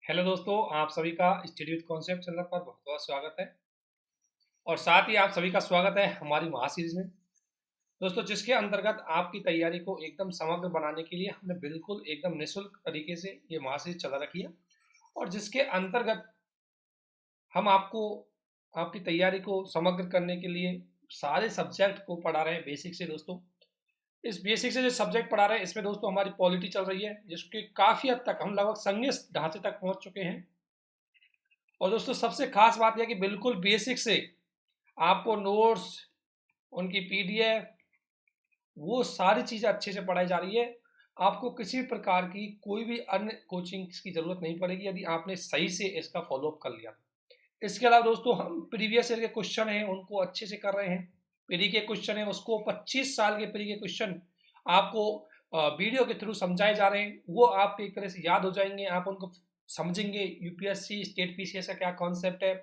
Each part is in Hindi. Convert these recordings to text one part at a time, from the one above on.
हेलो दोस्तों, आप सभी का स्टडी विद कॉन्सेप्ट चैनल पर बहुत बहुत स्वागत है। और साथ ही आप सभी का स्वागत है हमारी महासीरीज में। दोस्तों, जिसके अंतर्गत आपकी तैयारी को एकदम समग्र बनाने के लिए हमने बिल्कुल एकदम निःशुल्क तरीके से ये महासीरीज चला रखी है, और जिसके अंतर्गत हम आपको आपकी तैयारी को समग्र करने के लिए सारे सब्जेक्ट को पढ़ा रहे हैं बेसिक से। दोस्तों, इस बेसिक से जो सब्जेक्ट पढ़ा रहे हैं इसमें दोस्तों हमारी पॉलिटी चल रही है, जिसके काफ़ी हद तक हम लगभग संघीय ढांचे तक पहुंच चुके हैं। और दोस्तों, सबसे खास बात यह कि बिल्कुल बेसिक से आपको नोट्स, उनकी पीडीएफ, वो सारी चीज़ें अच्छे से पढ़ाई जा रही है। आपको किसी प्रकार की कोई भी अन्य कोचिंग की ज़रूरत नहीं पड़ेगी यदि आपने सही से इसका फॉलोअप कर लिया। इसके अलावा दोस्तों, हम प्रीवियस ईयर के क्वेश्चन हैं उनको अच्छे से कर रहे हैं। प्री के क्वेश्चन है उसको 25 साल के प्री के क्वेश्चन आपको वीडियो के थ्रू समझाए जा रहे हैं। वो आपको एक तरह से याद हो जाएंगे, आप उनको समझेंगे। यूपीएससी स्टेट पीसीएस का क्या कॉन्सेप्ट है,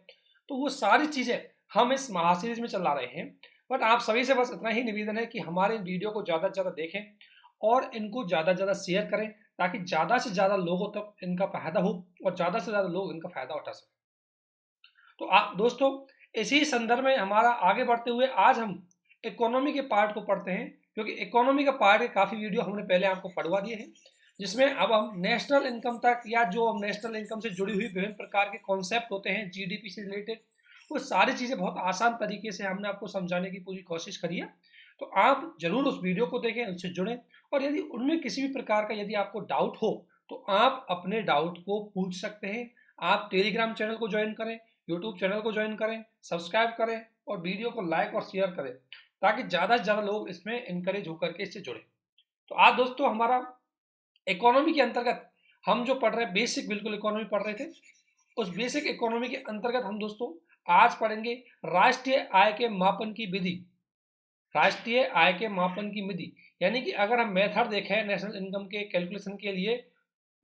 तो वो सारी चीज़ें हम इस महासीरीज में चला रहे हैं। बट आप सभी से बस इतना ही निवेदन है कि हमारे वीडियो को ज़्यादा से ज़्यादा देखें और इनको ज़्यादा से ज़्यादा शेयर करें, ताकि ज़्यादा से ज़्यादा लोगों तक इनका फायदा हो और ज़्यादा से ज़्यादा लोग इनका फायदा उठा सकें। तो आप दोस्तों, इसी संदर्भ में हमारा आगे बढ़ते हुए आज हम इकोनॉमी के पार्ट को पढ़ते हैं, क्योंकि इकोनॉमी का पार्ट के काफ़ी वीडियो हमने पहले आपको पढ़वा दिए हैं, जिसमें अब हम नेशनल इनकम तक, या जो हम नेशनल इनकम से जुड़ी हुई विभिन्न प्रकार के कॉन्सेप्ट होते हैं जीडीपी से रिलेटेड, वो सारी चीज़ें बहुत आसान तरीके से हमने आपको समझाने की पूरी कोशिश करी है। तो आप जरूर उस वीडियो को देखें, उनसे जुड़ें, और यदि उनमें किसी भी प्रकार का यदि आपको डाउट हो तो आप अपने डाउट को पूछ सकते हैं। आप टेलीग्राम चैनल को ज्वाइन करें, यूट्यूब चैनल को ज्वाइन करें, सब्सक्राइब करें और वीडियो को लाइक और शेयर करें, ताकि ज़्यादा से ज़्यादा लोग इसमें इनकरेज होकर के इससे जुड़े। तो आज दोस्तों, हमारा इकोनॉमी के अंतर्गत हम जो पढ़ रहे हैं, बेसिक बिल्कुल इकोनॉमी पढ़ रहे थे, उस बेसिक इकोनॉमी के अंतर्गत हम दोस्तों आज पढ़ेंगे राष्ट्रीय आय के मापन की विधि। राष्ट्रीय आय के मापन की विधि यानी कि अगर हम मेथड देखें नेशनल इनकम के कैलकुलेशन के लिए,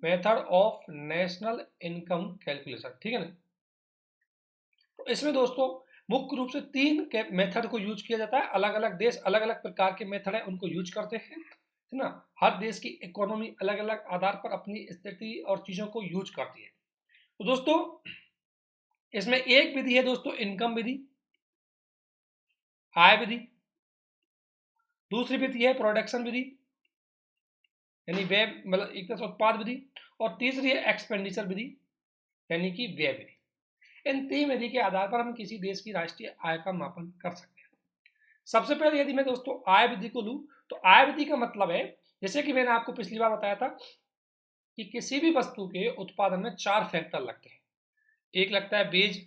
method of national income calculation, ठीक है ना। तो इसमें दोस्तों मुख्य रूप से तीन मेथड को यूज किया जाता है। अलग अलग देश अलग अलग प्रकार के मेथड है उनको यूज करते हैं, है ना। हर देश की इकोनॉमी अलग अलग आधार पर अपनी स्थिति और चीजों को यूज करती है। तो दोस्तों, इसमें एक विधि है दोस्तों इनकम विधि, आय विधि। दूसरी विधि है प्रोडक्शन विधि, यानी व्यय, मतलब एक तरह से उत्पाद विधि। और तीसरी है एक्सपेंडिचर विधि, यानी कि व्यय विधि। इन तीन विधि के आधार पर हम किसी देश की राष्ट्रीय आय का मापन कर सकते हैं। सबसे पहले यदि मैं दोस्तों आय विधि को लूं, तो आय विधि का मतलब है, जैसे कि मैंने आपको पिछली बार बताया था, कि किसी भी वस्तु के उत्पादन में चार फैक्टर लगते हैं। एक लगता है बेज,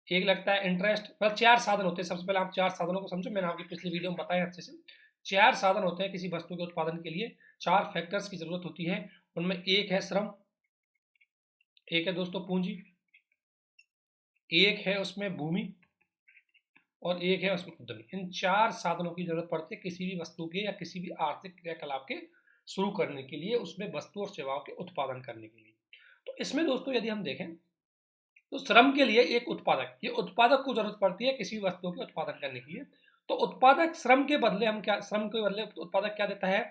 एक लगता है इंटरेस्ट, मतलब चार साधन होते हैं। सबसे पहले आप चार साधनों को समझो, मैंने आपकी पिछली वीडियो में बताया अच्छे से। चार साधन होते हैं किसी वस्तु के उत्पादन के लिए, चार फैक्टर्स की जरूरत होती है। उनमें एक है श्रम, एक है दोस्तों पूंजी, एक है उसमें भूमि, और एक है उसमें उद्यमी। इन चार साधनों की जरूरत पड़ती है किसी भी वस्तु के या किसी भी आर्थिक क्रियाकलाप के शुरू करने के लिए, उसमें वस्तु और सेवाओं के उत्पादन करने के लिए। तो इसमें दोस्तों यदि हम देखें तो श्रम के लिए एक उत्पादक, ये उत्पादक को जरूरत पड़ती है किसी भी वस्तु के उत्पादन करने के लिए। तो उत्पादक श्रम के बदले हम क्या, श्रम के बदले उत्पादक क्या देता है,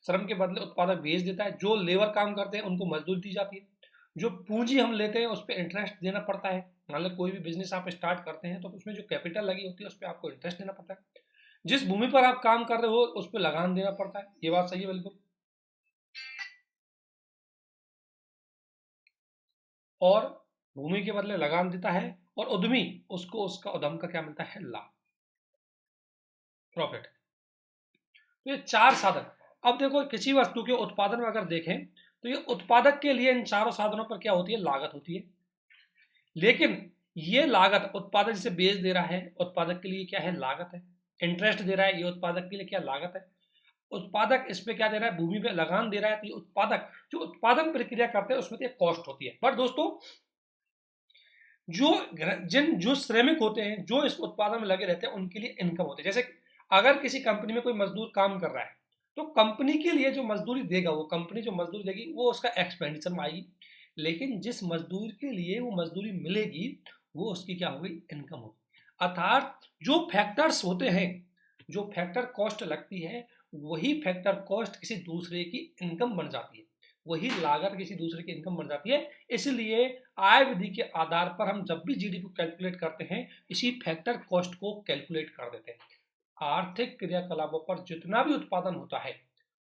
श्रम के बदले उत्पादक बेच देता है। जो लेबर काम करते हैं उनको मजदूरी दी जाती है। जो पूंजी हम लेते हैं उस पर इंटरेस्ट देना पड़ता है। मतलब कोई भी बिजनेस आप स्टार्ट करते हैं तो उसमें जो कैपिटल लगी होती है उस पर आपको इंटरेस्ट देना पड़ता है। जिस भूमि पर आप काम कर रहे हो उस पर लगान देना पड़ता है। ये बात सही है बिल्कुल। और भूमि के बदले लगान देता है, और उद्यमी उसको उसका उद्यम का क्या मिलता है, लाभ, प्रॉफिट। तो ये चार साधन। अब देखो किसी वस्तु के उत्पादन में अगर देखें तो ये उत्पादक के लिए इन चारों साधनों पर क्या होती है, लागत होती है। लेकिन ये लागत उत्पादक जिसे बेच दे रहा है, उत्पादक के लिए क्या है, लागत है। इंटरेस्ट दे रहा है, ये उत्पादक के लिए क्या, लागत है। उत्पादक इस पे क्या दे रहा है, भूमि पे लगान दे रहा है, तो ये उत्पादक जो उत्पादन प्रक्रिया करते हैं उसमें तो कॉस्ट होती है। पर दोस्तों, जो जो श्रमिक होते हैं, जो इस उत्पादन में लगे रहते हैं, उनके लिए इनकम होती है। जैसे अगर किसी कंपनी में कोई मजदूर काम कर रहा है, तो कंपनी के लिए जो मजदूरी देगा, वो कंपनी जो मजदूरी देगी वो उसका एक्सपेंडिचर में आएगी। लेकिन जिस मजदूर के लिए वो मजदूरी मिलेगी, वो उसकी क्या होगी, इनकम होगी। अर्थात जो फैक्टर्स होते हैं, जो फैक्टर कॉस्ट लगती है, वही फैक्टर कॉस्ट किसी दूसरे की इनकम बन जाती है। वही लागत किसी दूसरे की इनकम बन जाती है। इसलिए आय विधि के आधार पर हम जब भी जीडीपी को कैलकुलेट करते हैं इसी फैक्टर कॉस्ट को कैलकुलेट कर देते हैं। आर्थिक क्रियाकलापों पर जितना भी उत्पादन होता है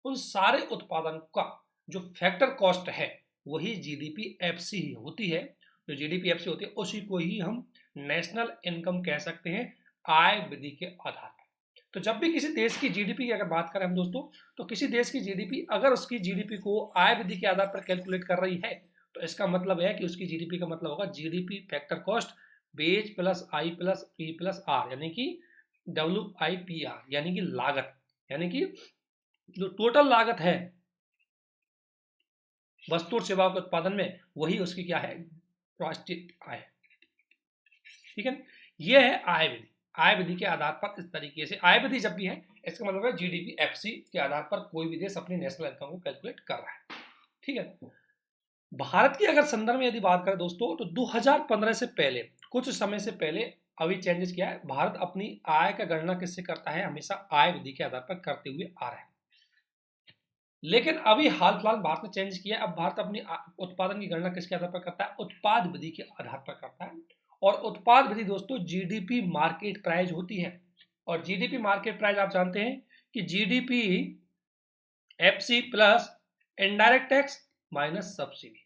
उन सारे उत्पादन का जो फैक्टर कॉस्ट है वही जीडीपी एफसी होती है। जो जीडीपी एफसी होती है उसी को ही हम नेशनल इनकम कह सकते हैं आय विधि के आधार पर। तो जब भी किसी देश की जीडीपी की अगर बात करें हम दोस्तों, तो किसी देश की जीडीपी अगर उसकी जीडीपी को आय विधि के आधार पर कैलकुलेट कर रही है तो इसका मतलब है कि उसकी जीडीपी का मतलब होगा GDP factor cost base plus I plus P plus R, यानी कि WIPR, यानी कि लागत, यानी कि जो टोटल लागत है वस्तु और सेवाओं के उत्पादन में वही उसकी क्या है, राष्ट्रीय आय। ठीक है, यह है आय विधि। आय विधि के आधार पर इस तरीके से आय विधि जब भी है इसका मतलब है जीडीपी एफसी के आधार पर कोई भी देश अपनी नेशनल इनकम को कैलकुलेट कर रहा है। ठीक है, भारत की अगर संदर्भ में यदि बात करें दोस्तों तो 2015 से पहले, कुछ समय से पहले अभी चेंजेस किया है। भारत अपनी आय का गणना किससे करता है, हमेशा आय विधि के आधार पर करते हुए आ रहा है। लेकिन अभी हाल फिलहाल भारत ने चेंज किया, अब भारत अपनी उत्पादन की गणना किसके आधार पर करता है, उत्पाद विधि के आधार पर करता है। और उत्पाद विधि दोस्तों जीडीपी मार्केट प्राइस होती है। और जीडीपी मार्केट प्राइस आप जानते हैं कि GDP FC plus indirect tax minus subsidy.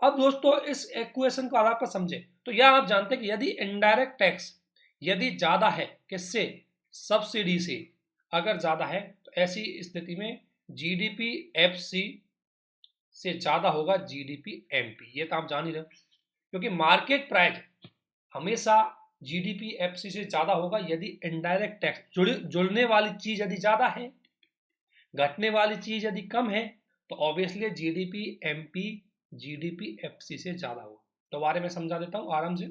अब दोस्तों इस इक्वेशन को आधार पर समझे तो यह आप जानते हैं कि यदि इनडायरेक्ट टैक्स यदि ज्यादा है किससे, सब्सिडी से, अगर ज्यादा है तो ऐसी स्थिति में जीडीपी एफसी से ज्यादा होगा जीडीपी एमपी। ये तो आप जान ही रहे, क्योंकि मार्केट प्राइस हमेशा जीडीपी एफसी से ज्यादा होगा यदि इनडायरेक्ट टैक्स जुड़ने वाली चीज यदि ज्यादा है, घटने वाली चीज यदि कम है, तो obviously GDP MP GDP FC से ज्यादा होगा। दोबारा मैं समझा देता हूं आराम से।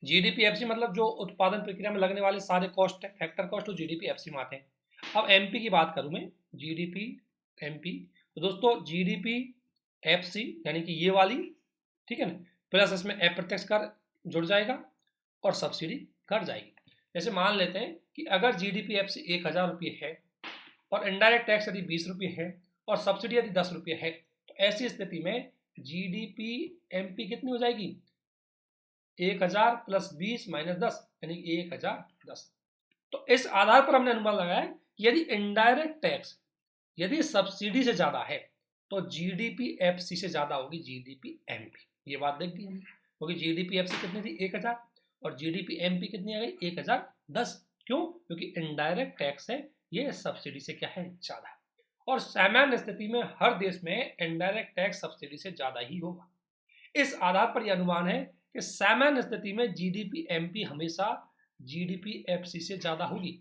जीडीपी एफसी मतलब जो उत्पादन प्रक्रिया में लगने वाले सारे कॉस्ट है, फैक्टर कॉस्ट, तो जीडीपी एफसी में आते हैं। अब एमपी की बात करूं मैं, जीडीपी एमपी, तो दोस्तों जीडीपी एफसी यानी कि ये वाली, ठीक है ना, प्लस इसमें अप्रत्यक्ष कर जुड़ जाएगा और सब्सिडी कट जाएगी। जैसे मान लेते हैं कि अगर जीडीपी एफसी 1000 रुपये है और इनडायरेक्ट टैक्स यदि 20 रुपये है और सब्सिडी यदि 10 रुपये है, तो ऐसी स्थिति में जीडीपी एमपी कितनी हो जाएगी, 1000 प्लस 20 माइनस 10 यानी 1010। तो इस आधार पर हमने अनुमान लगाया है कि यदि इनडायरेक्ट टैक्स यदि सब्सिडी से ज्यादा है तो जीडीपी एफसी से ज्यादा होगी जीडीपी एमपी। ये बात देख दी हमने, क्योंकि जीडीपी एफसी कितनी थी 1000 और जीडीपी एमपी कितनी आ गई 1010। क्यों, क्योंकि इनडायरेक्ट टैक्स है ये सब्सिडी से क्या है, ज्यादा है। और सामान्य स्थिति में हर देश में इनडायरेक्ट टैक्स सब्सिडी से ज्यादा ही होगा। इस आधार पर यह अनुमान है कि सामान्य स्थिति में जीडीपी एमपी हमेशा जीडीपी एफसी से ज्यादा होगी।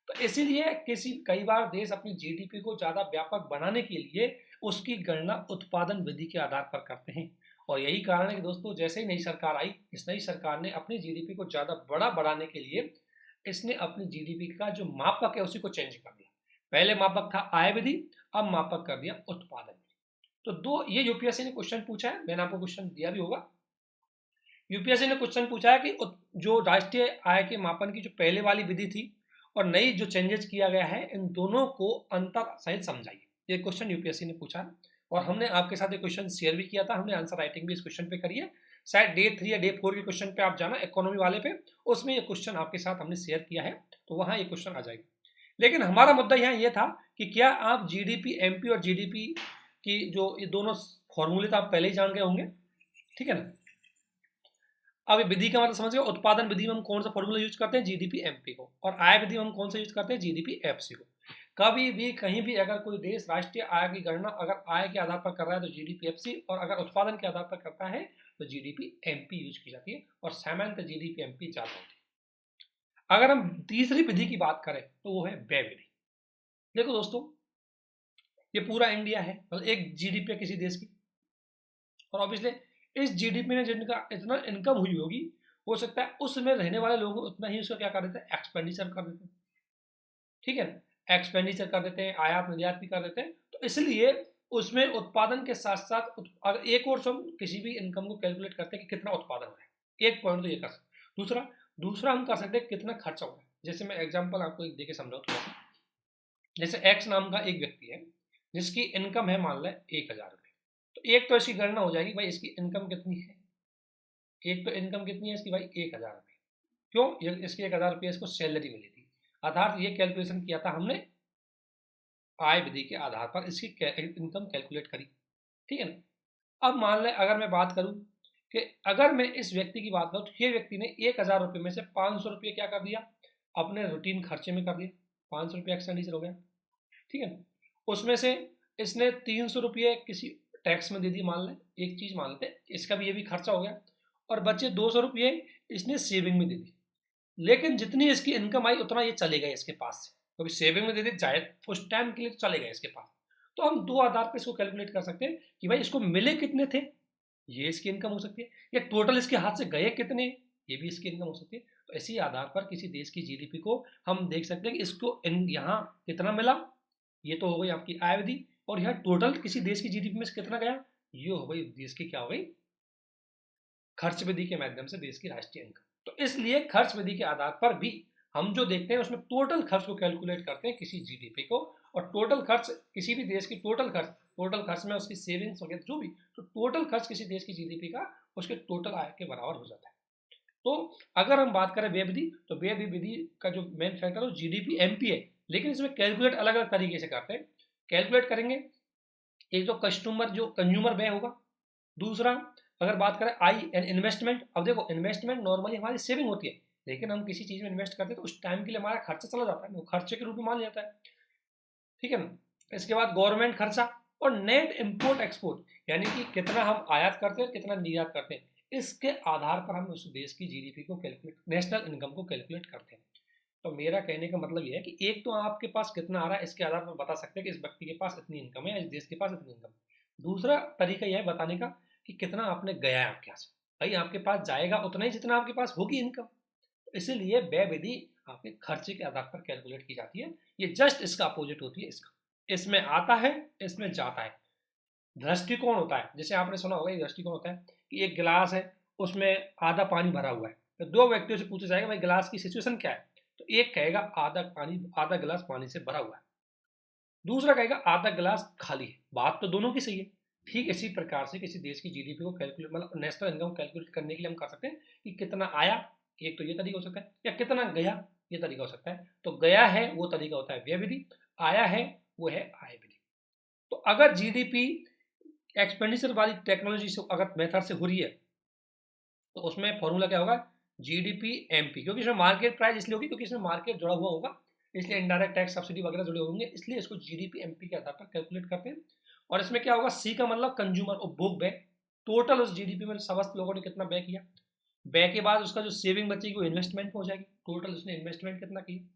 तो इसीलिए कई बार देश अपनी जीडीपी को ज्यादा व्यापक बनाने के लिए उसकी गणना उत्पादन विधि के आधार पर करते हैं। और यही कारण है कि दोस्तों जैसे ही नई सरकार आई, इस नई सरकार ने अपनी जीडीपी को ज्यादा बड़ा बनाने के लिए इसने अपनी जीडीपी का जो मापक है उसी को चेंज कर दिया। पहले मापक था आय विधि, अब मापक कर दिया उत्पादन विधि। तो दो ये यूपीएससी ने क्वेश्चन पूछा है, मैंने आपको क्वेश्चन दिया भी होगा। यूपीएससी ने क्वेश्चन पूछा है कि जो राष्ट्रीय आय के मापन की जो पहले वाली विधि थी और नई जो चेंजेस किया गया है, इन दोनों को अंतर सहित समझाइए। ये क्वेश्चन यूपीएससी ने पूछा है और हमने आपके साथ ये क्वेश्चन शेयर भी किया था, हमने आंसर राइटिंग भी इस क्वेश्चन पे करी है। शायद डे 3 या डे 4 के क्वेश्चन पे आप जाना इकोनॉमी वाले पे, उसमें ये क्वेश्चन आपके साथ हमने शेयर किया है, तो वहां ये क्वेश्चन आ जाएगा। लेकिन हमारा मुद्दा यहाँ ये था कि क्या आप जीडीपी एमपी और जीडीपी की जो ये दोनों फॉर्मूले तो आप पहले ही जान गए होंगे, ठीक है ना। अब विधि का मतलब समझ गए, उत्पादन विधि में हम कौन सा फॉर्मूला यूज करते हैं, जीडीपी एमपी को, और आय विधि में हम कौन सा यूज करते हैं, जीडीपी एफसी को। कभी भी कहीं भी अगर कोई देश राष्ट्रीय आय की गणना अगर आय के आधार पर कर रहा है तो जीडीपी एफसी, और अगर उत्पादन के आधार पर करता है तो जीडीपी एमपी यूज की जाती है, और सामान्यतः जीडीपी एमपी ज्यादा होती है। अगर हम तीसरी विधि की बात करें तो वो है व्यय विधि। देखो दोस्तों, ये पूरा इंडिया है, मतलब एक जीडीपी है किसी देश की, और ऑब्वियसली इस जीडीपी में जिनका इतना इनकम हुई होगी, हो सकता है उसमें रहने वाले लोग उतना ही उसका क्या कर देते हैं, एक्सपेंडिचर कर देते हैं, ठीक है ना, एक्सपेंडिचर कर देते हैं, आयात निर्यात भी कर देते हैं। तो इसलिए उसमें उत्पादन के साथ साथ अगर एक और हम किसी भी इनकम को कैलकुलेट करते हैं कि कितना उत्पादन हो रहा है, एक पॉइंट तो ये कर सकते। दूसरा हम कर सकते हैं कितना खर्चा हो रहा है। जैसे मैं एग्जाम्पल आपको एक देके समझाऊँ थोड़ा सा। जैसे एक्स नाम का एक व्यक्ति है जिसकी इनकम है मान लें 1,000 रुपये, तो एक तो इसकी गणना हो जाएगी भाई इसकी इनकम कितनी है, एक तो इनकम कितनी है इसकी भाई 1,000 रुपये। क्यों? इसकी 1,000 रुपये इसको सैलरी मिली थी, अर्थात ये कैलकुलेशन किया था हमने आय विधि के आधार पर इसकी इनकम कैलकुलेट करी, ठीक है ना। अब मान लें अगर मैं बात करूं कि अगर मैं इस व्यक्ति की बात करूं तो ये व्यक्ति ने 1,000 रुपये में से 500 रुपये क्या कर दिया, अपने रूटीन खर्चे में कर दिया, 500 रुपये एक्सपेंडिचर हो गया, ठीक है ना। उसमें से इसने 300 रुपये किसी टैक्स में दे दी, मान लें एक चीज़ मान लेते हैं, इसका भी ये भी खर्चा हो गया, और बचे 200 रुपये इसने सेविंग में दे दी। लेकिन जितनी इसकी इनकम आई उतना ये चलेगा इसके पास से, क्योंकि सेविंग में दे दी जाए उस टाइम के लिए चलेगा इसके पास। तो हम दो आधार पर इसको कैलकुलेट कर सकते हैं कि भाई इसको मिले कितने थे, ये इसकी इनकम हो सकती है, या टोटल इसके हाथ से गए कितने, ये भी इसकी इनकम हो सकती है। तो इसी आधार पर किसी देश की जीडीपी को हम देख सकते हैं कि इसको यहाँ कितना मिला, ये तो हो गई आपकी आय विधि, और यहाँ टोटल किसी देश की जीडीपी में से कितना गया, ये हो गई देश की क्या हो गई खर्च विधि के माध्यम से देश की राष्ट्रीय इनकम। तो इसलिए खर्च विधि के आधार पर भी हम जो देखते हैं उसमें टोटल खर्च को कैलकुलेट करते हैं किसी जीडीपी को, और टोटल खर्च किसी भी देश की टोटल खर्च में उसकी सेविंग्स वगैरह जो भी, तो टोटल खर्च किसी देश की जीडीपी का उसके टोटल आय के बराबर हो जाता है। तो अगर हम बात करें व्यय विधि, तो व्यय विधि का जो मेन फैक्टर है वो जीडीपी एमपी है, लेकिन इसमें कैलकुलेट अलग अलग तरीके से करते हैं। कैलकुलेट करेंगे एक तो कंज्यूमर व्यय होगा, दूसरा अगर बात करें आई एंड इन्वेस्टमेंट। अब देखो इन्वेस्टमेंट नॉर्मली हमारी सेविंग होती है, लेकिन हम किसी चीज में इन्वेस्ट करते हैं तो उस टाइम के लिए हमारा खर्चा चला जाता है, वो खर्चे के रूप में मान लिया जाता है, ठीक है ना। इसके बाद गवर्नमेंट खर्चा, और नेट इम्पोर्ट एक्सपोर्ट, यानी कि कितना हम आयात करते हैं कितना निर्यात करते हैं, इसके आधार पर हम उस देश की जीडीपी को कैलकुलेट, नेशनल इनकम को कैलकुलेट करते हैं। तो मेरा कहने का मतलब ये है कि एक तो आपके पास कितना आ रहा है इसके आधार पर बता सकते हैं कि इस व्यक्ति के पास इतनी इनकम है, इस देश के पास इतनी इनकम। दूसरा तरीका यह है बताने का कि कितना आपने गया है आपके यहाँ से, भाई आपके पास जाएगा उतना ही जितना आपके पास होगी इनकम। इसीलिए व्यय विधि आपके खर्चे के आधार पर कैलकुलेट की जाती है, ये जस्ट इसका अपोजिट होती है इसका, इसमें आता है इसमें जाता है। दृष्टिकोण होता है, जैसे आपने सुना होगा, ये दृष्टिकोण होता है कि एक गिलास है उसमें आधा पानी भरा हुआ है, तो दो व्यक्तियों से पूछा जाएगा भाई गिलास की सिचुएशन क्या है, तो एक कहेगा आधा गिलास पानी से भरा हुआ है, दूसरा कहेगा आधा गिलास खाली है। बात तो दोनों की सही है। ठीक इसी प्रकार से किसी देश की जीडीपी को कैलकुलेट, मतलब नेशनल इनकम कैलकुलेट करने के लिए हम कर सकते हैं कि कितना आया, एक तो ये तरीका हो सकता है, या कितना गया ये तरीका हो सकता है। तो गया है वो तरीका होता है व्यय विधि, आया है वो है आय विधि। तो अगर जीडीपी एक्सपेंडिचर वाली टेक्नोलॉजी से अगर मेथड से हो रही है तो उसमें फॉर्मूला क्या होगा, जीडीपी एमपी, क्योंकि इसमें मार्केट प्राइस इसलिए होगी क्योंकि इसमें मार्केट जुड़ा हुआ होगा, इसलिए इनडायरेक्ट टैक्स सब्सिडी वगैरह जुड़े होंगे, इसलिए इसको जीडीपी एमपी के आधार पर कैलकुलेट करते हैं। और इसमें क्या होगा, सी का मतलब कंज्यूमर उपभोग व्यय, टोटल उस जीडीपी में समस्त लोगों ने कितना व्यय किया, व्यय के बाद उसका जो सेविंग बचेगी वो इन्वेस्टमेंट में हो जाएगी, टोटल उसने इन्वेस्टमेंट कितना किया,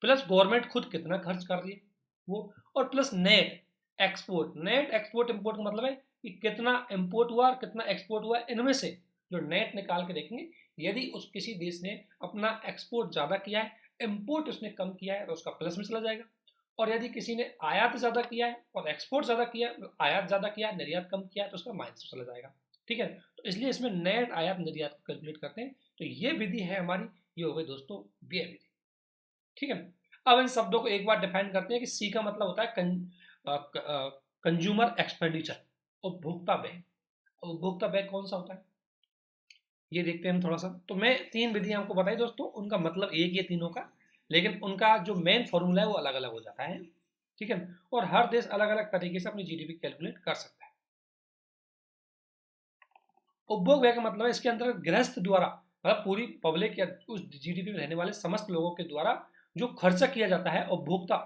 प्लस गवर्नमेंट खुद कितना खर्च कर रही है वो, और plus net export. Net export import का मतलब है कि कितना इम्पोर्ट हुआ और कितना एक्सपोर्ट हुआ, इनमें से जो नेट निकाल के देखेंगे। यदि उस किसी देश ने अपना एक्सपोर्ट ज़्यादा किया है, इम्पोर्ट उसने कम किया है, तो उसका प्लस में चला जाएगा। और यदि किसी ने आयात ज़्यादा किया है और एक्सपोर्ट ज़्यादा किया है, आयात ज़्यादा किया है निर्यात कम किया है, तो उसका माइनस में चला जाएगा, ठीक है। तो इसलिए इसमें नेट आयात निर्यात को कैलकुलेट करते हैं। तो ये विधि है हमारी, ये हो गई दोस्तों व्यय विधि, ठीक है। अब इन शब्दों को एक बार डिफाइन करते हैं कि सी का मतलब होता है कंज्यूमर एक्सपेंडिचर, उपभोक्ता व्यय। उपभोक्ता व्यय कौन सा होता है ये देखते हैं हम थोड़ा सा। तो मैं तीन विधियां आपको बताई दोस्तों, उनका मतलब एक ही है तीनों का, लेकिन उनका जो मेन फॉर्मूला है वो अलग अलग हो जाता है, ठीक है। और हर देश अलग अलग तरीके से अपनी जीडीपी कैलकुलेट कर सकता है। उपभोग व्यय का मतलब है इसके अंतर्गत गृहस्थ द्वारा, मतलब पूरी पब्लिक या उस जीडीपी में रहने वाले समस्त लोगों के द्वारा जो खर्चा किया जाता है, उपभोक्ता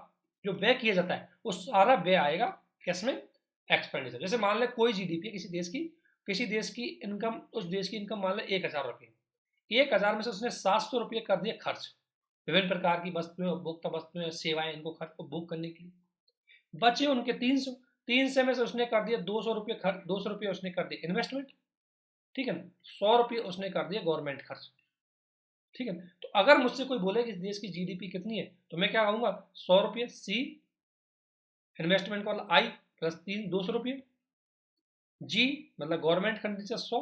जो व्यय किया जाता है, वो सारा व्यय आएगा किसमें, एक्सपेंडिचर। जैसे मान ले कोई जीडीपी किसी देश की इनकम, उस देश की इनकम मान ले 1,000 रुपये, 1,000 में से उसने 700 रुपये कर दिए खर्च, विभिन्न प्रकार की वस्तुएं, उपभोक्ता वस्तुएं, सेवाएं, इनको खर्च उपभोग करने के लिए। बचे उनके 300 में से उसने कर दिया 200 रुपये खर्च, 200 रुपये उसने कर दिए इन्वेस्टमेंट, ठीक है ना, 100 रुपये उसने कर दिए गवर्नमेंट खर्च, ठीक है। तो अगर मुझसे कोई बोले कि इस देश की जीडीपी कितनी है, तो मैं क्या कहूंगा, 100 रुपये सी, इन्वेस्टमेंट का आई प्लस 200 रुपये, जी मतलब गवर्नमेंट एक्सपेंडिचर 100।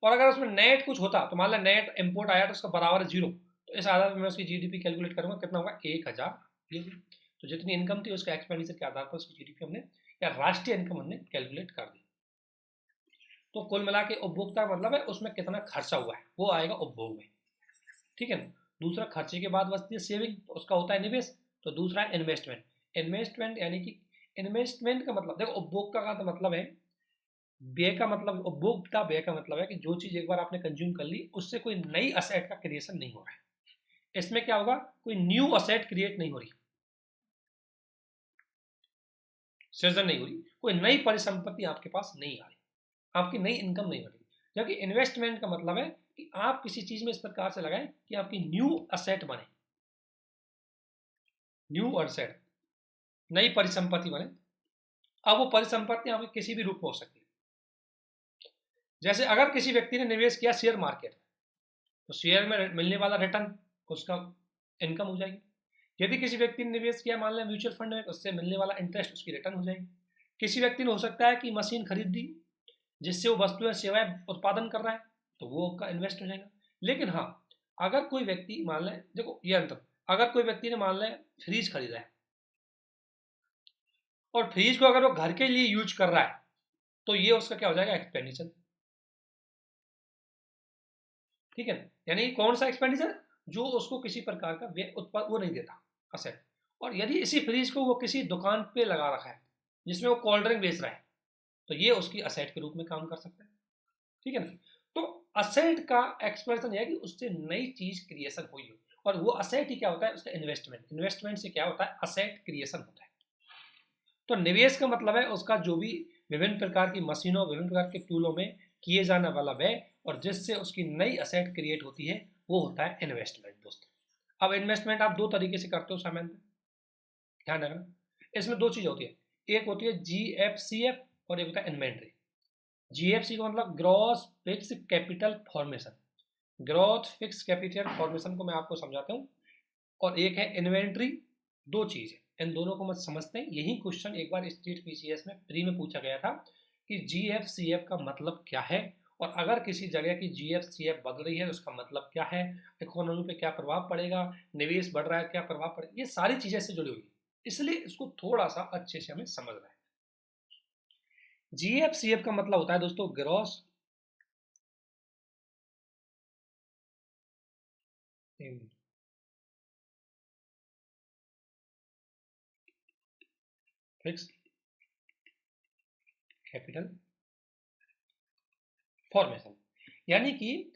और अगर उसमें नेट कुछ होता तो मान लो नेट इंपोर्ट आया तो उसका बराबर है 0, तो इस आधार पर मैं उसकी जीडीपी कैलकुलेट करूंगा, कितना होगा 1,000। तो जितनी इनकम थी उसका एक्सपेंडिचर के आधार पर उसकी जीडीपी हमने या राष्ट्रीय इनकम हमने कैलकुलेट कर दी। तो कुल मिला के उपभोक्ता मतलब है उसमें कितना खर्चा हुआ है वो आएगा उपभोग में, ठीक है ना। दूसरा खर्चे के बाद बचती है सेविंग, उसका होता है निवेश। तो दूसरा है इन्वेस्टमेंट। इन्वेस्टमेंट यानी कि इन्वेस्टमेंट का मतलब देखो, उपभोक्ता का तो मतलब है व्यय का मतलब, उपभोक्ता व्यय का मतलब है कि जो चीज एक बार आपने कंज्यूम कर ली उससे कोई नई असेट का क्रिएशन नहीं हो रहा है। इसमें क्या होगा, कोई न्यू असेट क्रिएट नहीं हो रही, सृजन नहीं हो रही, कोई नई परिसंपत्ति आपके पास नहीं आ रही, आपकी नई इनकम नहीं बढ़ी। जबकि इन्वेस्टमेंट का मतलब है कि आप किसी चीज में इस प्रकार से लगाएं कि आपकी न्यू असेट बने, न्यू असेट, नई परिसंपत्ति बने। अब वो परिसंपत्ति आपकी किसी भी रूप में हो सकती है। जैसे अगर किसी व्यक्ति ने निवेश किया शेयर मार्केट, तो शेयर में मिलने वाला रिटर्न उसका इनकम हो जाएगी। यदि किसी व्यक्ति ने निवेश किया मान लें म्यूचुअल फंड में, उससे मिलने वाला इंटरेस्ट उसकी रिटर्न हो जाएगी। किसी व्यक्ति ने हो सकता है कि मशीन खरीद दी जिससे वो वस्तुएं सेवाएं उत्पादन कर रहा है, तो वो उसका इन्वेस्ट हो जाएगा। लेकिन हाँ, अगर कोई व्यक्ति मान लें, देखो ये अंतर, अगर कोई व्यक्ति ने मान लें फ्रीज खरीदा है और फ्रीज को अगर वो घर के लिए यूज कर रहा है, तो ये उसका क्या हो जाएगा, एक्सपेंडिचर, ठीक है। यानी कौन सा एक्सपेंडिचर, जो उसको किसी प्रकार का व्यय उत्पाद वो नहीं देता असेट। और यदि इसी फ्रीज को वो किसी दुकान पे लगा रखा है जिसमें वो कोल्ड ड्रिंक बेच रहा है, तो ये उसकी असेट के रूप में काम कर सकता है, ठीक है ना। तो असेट का एक्सप्रेशन है कि उससे नई चीज क्रिएशन हुई हो, और वो असेट ही क्या होता है, उसका इन्वेस्टमेंट। इन्वेस्टमेंट से क्या होता है, असेट क्रिएशन होता है। तो निवेश का मतलब है उसका जो भी विभिन्न प्रकार की मशीनों, विभिन्न प्रकार के टूलों में किए जाने वाला व्यय, और जिससे उसकी नई असेट क्रिएट होती है, वो होता है इन्वेस्टमेंट दोस्तों। अब इन्वेस्टमेंट आप दो तरीके से करते हो सामान्य, ध्यान रखना। इसमें दो चीज होती है, एक होती है GFCF और एक होता है इन्वेंट्री। GFC का मतलब gross fix capital formation. Growth fix capital formation को मैं आपको समझाता हूँ, और एक है इन्वेंट्री। दो चीज है, इन दोनों को मत समझते हैं। यही क्वेश्चन एक बार स्टेट PCS में प्री में पूछा गया था कि GFCF का मतलब क्या है, और अगर किसी जगह की GFCF बदल रही है तो उसका मतलब क्या है, इकोनॉमी पे क्या प्रभाव पड़ेगा, निवेश बढ़ रहा है क्या प्रभाव पड़ेगा, ये सारी चीजें इससे जुड़ी हुई है। इसलिए इसको थोड़ा सा अच्छे से हमें समझना है। GFCF का मतलब होता है दोस्तों ग्रॉस फिक्स कैपिटल फॉर्मेशन। यानी कि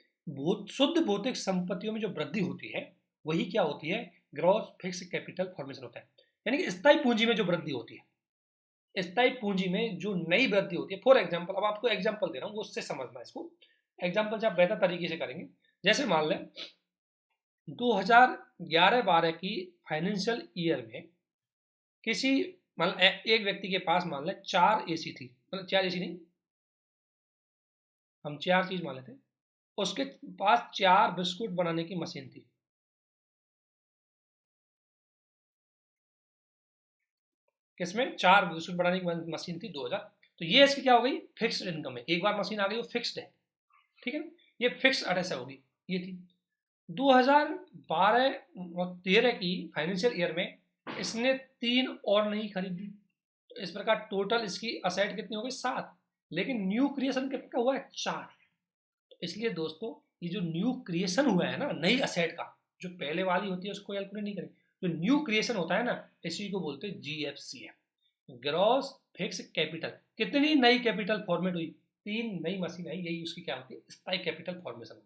शुद्ध भौतिक संपत्तियों में जो वृद्धि होती है वही क्या होती है, ग्रॉस फिक्स कैपिटल फॉर्मेशन होता है। यानी कि स्थायी पूंजी में जो वृद्धि होती है, स्थायी पूंजी में जो नई वृद्धि होती है। फॉर एग्जाम्पल, अब आपको एग्जाम्पल दे रहा हूँ, उससे समझना इसको। एग्जाम्पल से आप बेहतर तरीके से करेंगे। जैसे मान लें 2011-12 की फाइनेंशियल ईयर में किसी मतलब एक व्यक्ति के पास मान लें 4 AC थी, मतलब 4 AC नहीं, हम 4 चीज मान लेते हैं। उसके पास 4 बिस्कुट बनाने की मशीन थी। किसमें, 4 बिस्कुट बनाने की मशीन थी 2000। तो ये इसकी क्या हो गई, फिक्स्ड इनकम है। एक बार मशीन आ गई वो फिक्स्ड है, ठीक है। ये फिक्स अटेसा होगी, ये थी। 2012 और 13 की फाइनेंशियल ईयर में इसने 3 और नहीं खरीदी। तो इस प्रकार टोटल इसकी असेट कितनी हो गई, 7। लेकिन न्यू क्रिएशन कितना हुआ है, 4। तो इसलिए दोस्तों ये जो न्यू क्रिएशन हुआ है ना नई असेट का, जो पहले वाली होती है उसको कैलकुलेट नहीं करें, जो न्यू क्रिएशन होता है ना, इसी को बोलते हैं GFCF, ग्रॉस फिक्स कैपिटल। कितनी नई कैपिटल फॉर्मेट हुई, 3 नई मशीन आई, यही उसकी क्या होती है, स्थायी कैपिटल फॉर्मेशन।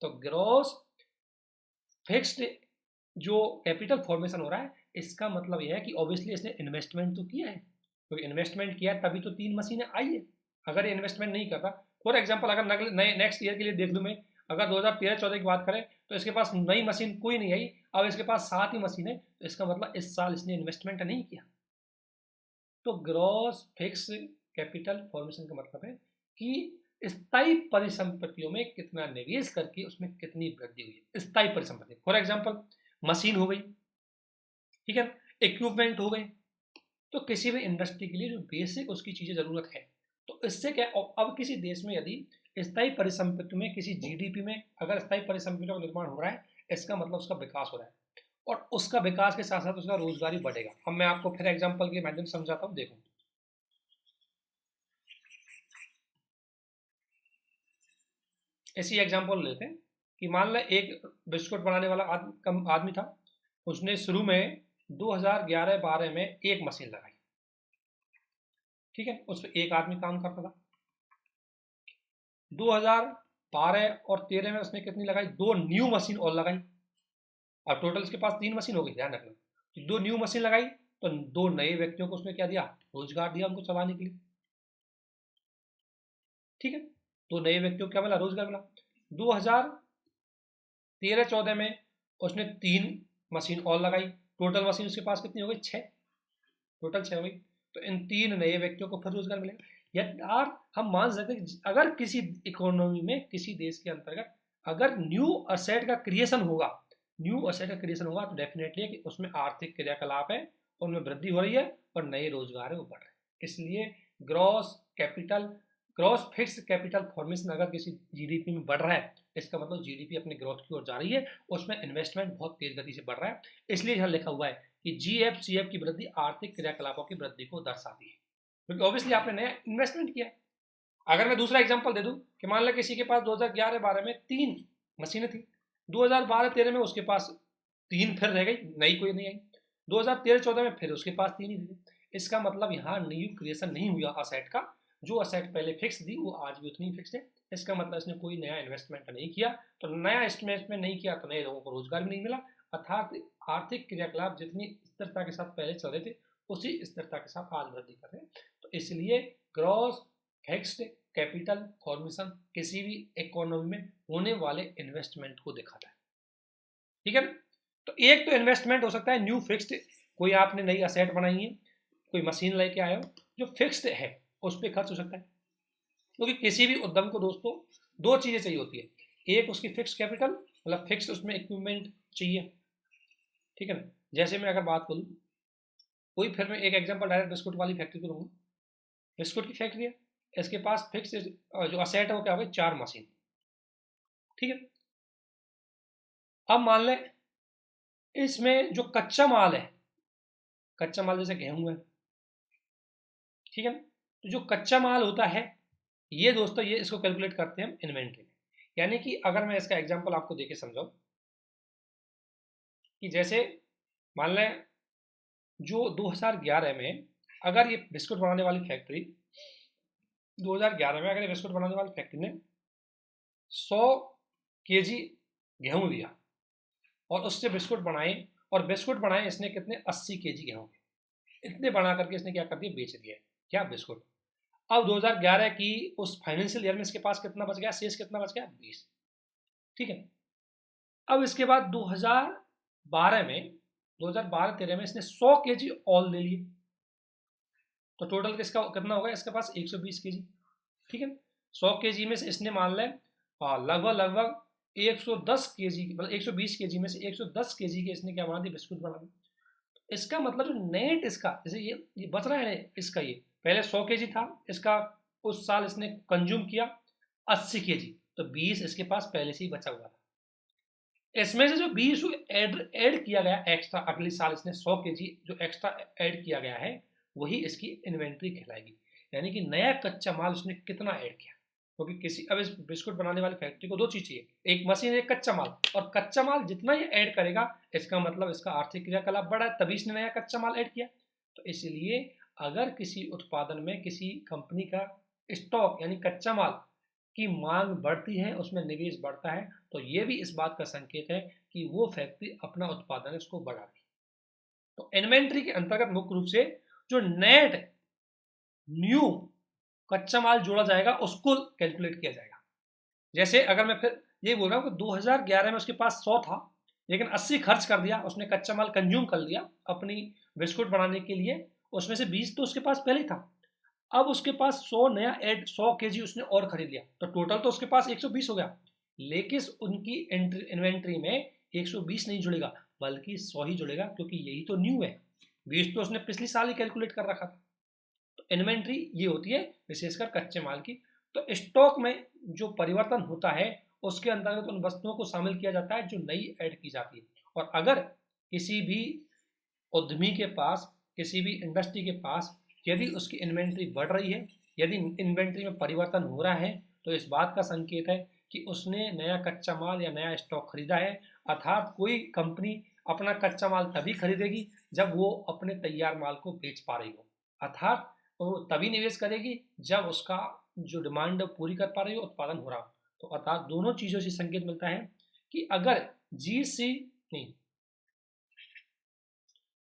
तो ग्रॉस फिक्स्ड जो कैपिटल फॉर्मेशन हो रहा है, इसका मतलब यह है कि ऑब्वियसली इसने इन्वेस्टमेंट तो किया है, क्योंकि इन्वेस्टमेंट किया तभी तो 3 मशीनें आई है। अगर इन्वेस्टमेंट नहीं करता, फॉर एग्जाम्पल अगर नेक्स्ट ईयर के लिए देख लूँ मैं, अगर 2013-14 की बात करें तो इसके पास नई मशीन कोई नहीं आई, अब इसके पास 7 ही मशीन है, तो इसका मतलब इस साल इसने इन्वेस्टमेंट नहीं किया। तो ग्रॉस फिक्स कैपिटल फॉर्मेशन का मतलब है कि स्थायी परिसंपत्तियों में कितना निवेश करके उसमें कितनी वृद्धि हुई है, स्थायी परिसंपत्ति। फॉर एग्जाम्पल मशीन हो गई, ठीक है, इक्विपमेंट हो गए। तो किसी भी इंडस्ट्री के लिए जो बेसिक उसकी चीजें जरूरत है, तो इससे क्या, अब किसी देश में यदि स्थायी परिसंपत्ति में किसी GDP में अगर स्थायी परिसंपत्तियों का निर्माण हो रहा है, इसका मतलब उसका विकास हो रहा है। और उसका विकास के साथ साथ उसका रोजगार ही बढ़ेगा। अब मैं आपको फिर एग्जांपल के माध्यम से समझाता हूँ। देखो, ऐसी एग्जांपल लेते हैं कि मान लें एक बिस्कुट बनाने वाला आदमी था। उसने शुरू में 2011-12 में एक मशीन लगाई, ठीक है, उस पर एक आदमी काम करता था। 2012 और 13 में उसने कितनी लगाई? 2 न्यू मशीन और लगाई। अब टोटल उसके पास 3 मशीन हो गई, ध्यान रखना। तो 2 न्यू मशीन लगाई तो 2 नए व्यक्तियों को उसने क्या दिया? रोजगार दिया उनको चलाने के लिए, ठीक है। 2 नए व्यक्तियों को क्या मिला? रोजगार मिला। 2013-14 में उसने 3 मशीन और लगाई। टोटल मशीन उसके पास कितनी हो गई? 6, टोटल 6 हो गई। तो इन 3 नए व्यक्तियों को फिर रोजगार मिलेगा। यार हम मान सकते हैं अगर किसी इकोनॉमी में, किसी देश के अंतर्गत अगर न्यू असेट का क्रिएशन होगा, तो डेफिनेटली कि उसमें आर्थिक क्रियाकलाप है, उनमें वृद्धि हो रही है और नए रोजगार है वो बढ़ रहे हैं। इसलिए ग्रॉस फिक्स कैपिटल फॉर्मेशन अगर किसी जीडीपी में बढ़ रहा है, इसका मतलब जीडीपी अपने ग्रोथ की ओर जा रही है, उसमें इन्वेस्टमेंट बहुत तेज गति से बढ़ रहा है। इसलिए यहाँ लिखा हुआ है कि जीएफसीएफ की वृद्धि आर्थिक क्रियाकलापों की वृद्धि को दर्शाती है, क्योंकि ऑब्वियसली आपने नया इन्वेस्टमेंट किया है। अगर मैं दूसरा एग्जांपल दे दूं कि मान लो किसी के पास 2011-12 में 3 मशीनें थी, 2012-13 में उसके पास 3 फिर रह गई, नई कोई नहीं आई। 2013-14 में फिर उसके पास 3 ही थी। इसका मतलब यहाँ न्यू क्रिएशन नहीं हुआ असेट का। जो असेट पहले फिक्स थी वो आज भी उतनी फिक्स है। इसका मतलब इसने कोई नया इन्वेस्टमेंट नहीं किया, तो नया इन्वेस्टमेंट नहीं किया तो नए लोगों को रोजगार भी नहीं मिला। अर्थात आर्थिक क्रियाकलाप जितनी स्थिरता के साथ पहले चल रहे थे उसी स्थिरता के साथ आज वृद्धि कर रहे हैं। तो इसलिए ग्रॉस फिक्स्ड कैपिटल फॉर्मेशन किसी भी इकोनॉमी में होने वाले इन्वेस्टमेंट को दिखाता है, ठीक है। तो एक तो इन्वेस्टमेंट हो सकता है न्यू फिक्स्ड, कोई आपने नई असेट बनाई है, कोई मशीन लेके आए हो जो फिक्स्ड है, उस पर खर्च हो सकता है। क्योंकि किसी भी उद्यम को दोस्तों 2 चीजें चाहिए होती है, एक उसकी फिक्स कैपिटल, मतलब फिक्स उसमें इक्विपमेंट चाहिए, ठीक है ना। जैसे मैं अगर बात करूँ कोई, फिर मैं एक एग्जांपल डायरेक्ट बिस्कुट वाली फैक्ट्री को लूँगा। बिस्कुट की फैक्ट्री है, इसके पास फिक्स जो असेट है वो क्या हो गई? 4 मशीन, ठीक है। अब मान लें इसमें जो कच्चा माल है, कच्चा माल जैसे गेहूं है, ठीक है, तो जो कच्चा माल होता है ये दोस्तों, ये इसको कैलकुलेट करते हैं हम इन्वेंट्री में। यानी कि अगर मैं इसका एग्जांपल आपको देके समझाऊं कि जैसे मान लें जो 2011 में अगर ये बिस्कुट बनाने वाली फैक्ट्री 2011 में अगर ये बिस्कुट बनाने वाली फैक्ट्री ने 100 केजी गेहूं लिया और उससे बिस्कुट बनाए, और बिस्कुट बनाए इसने कितने? 80 केजी गेहूं के, इतने बना करके इसने क्या कर दिया? बेच दिया। क्या? बिस्कुट। अब 2011 की उस फाइनेंशियल ईयर में इसके पास कितना बच गया? शेष कितना बच गया? 20, ठीक है। अब इसके बाद 2012 में 2012-13 में इसने 100 केजी ऑल ले लिए, तो टोटल किसका कितना होगा? इसके पास 120 केजी, ठीक है। 100 केजी में से इसने मान लें लगभग 110 केजी, मतलब 120 केजी में से 110 केजी के इसने क्या बना दिया? बिस्कुट बना दिया। इसका मतलब जो नेट इसका, जैसे ये बच रहा है इसका, ये पहले 100 केजी था इसका, उस साल इसने कंज्यूम किया 80 केजी, तो 20 इसके पास पहले से ही बचा हुआ था। इसमें से जो 20 ऐड किया गया एक्स्ट्रा, अगले साल इसने 100 केजी जो एक्स्ट्रा ऐड किया गया है वही इसकी इन्वेंट्री कहलाएगी। यानी कि नया कच्चा माल उसने कितना ऐड किया, क्योंकि किसी, अब इस बिस्कुट बनाने वाली फैक्ट्री को 2 चीज चाहिए, एक मशीन, एक कच्चा माल। और कच्चा माल जितना ये ऐड करेगा इसका मतलब इसका आर्थिक क्रियाकलाप बढ़ा है, तभी इसने नया कच्चा माल ऐड किया। तो इसलिए अगर किसी उत्पादन में किसी कंपनी का स्टॉक यानी कच्चा माल की मांग बढ़ती है, उसमें निवेश बढ़ता है, तो ये भी इस बात का संकेत है कि वो फैक्ट्री अपना उत्पादन इसको बढ़ा रही है। तो इन्वेंट्री के अंतर्गत मुख्य रूप से जो नेट न्यू कच्चा माल जोड़ा जाएगा उसको कैलकुलेट किया जाएगा। जैसे अगर मैं फिर ये बोल रहा हूँ कि 2011 में उसके पास 100 था, लेकिन 80 खर्च कर दिया, उसने कच्चा माल कंज्यूम कर लिया अपनी बिस्कुट बनाने के लिए, उसमें से 20 तो उसके पास पहले ही था। अब उसके पास 100 नया ऐड 100 केजी उसने और खरीद लिया, तो टोटल तो उसके पास 120 हो गया। लेकिन उनकी इन्वेंट्री में 120 नहीं जुड़ेगा बल्कि 100 ही जुड़ेगा, क्योंकि यही तो न्यू है। 20 तो उसने पिछली साल ही कैलकुलेट कर रखा था। तो इन्वेंट्री ये होती है विशेषकर कच्चे माल की। तो स्टॉक में जो परिवर्तन होता है उसके अंतर्गत उन वस्तुओं को शामिल किया जाता है जो नई ऐड की जाती है। और अगर किसी भी उद्यमी के पास, किसी भी इंडस्ट्री के पास यदि उसकी इन्वेंट्री बढ़ रही है, यदि इन्वेंट्री में परिवर्तन हो रहा है, तो इस बात का संकेत है कि उसने नया कच्चा माल या नया स्टॉक खरीदा है। अर्थात कोई कंपनी अपना कच्चा माल तभी खरीदेगी जब वो अपने तैयार माल को बेच पा रही हो, अर्थात वो तभी निवेश करेगी जब उसका जो डिमांड पूरी कर पा रही हो, उत्पादन हो रहा हो। तो अर्थात दोनों चीज़ों से संकेत मिलता है कि अगर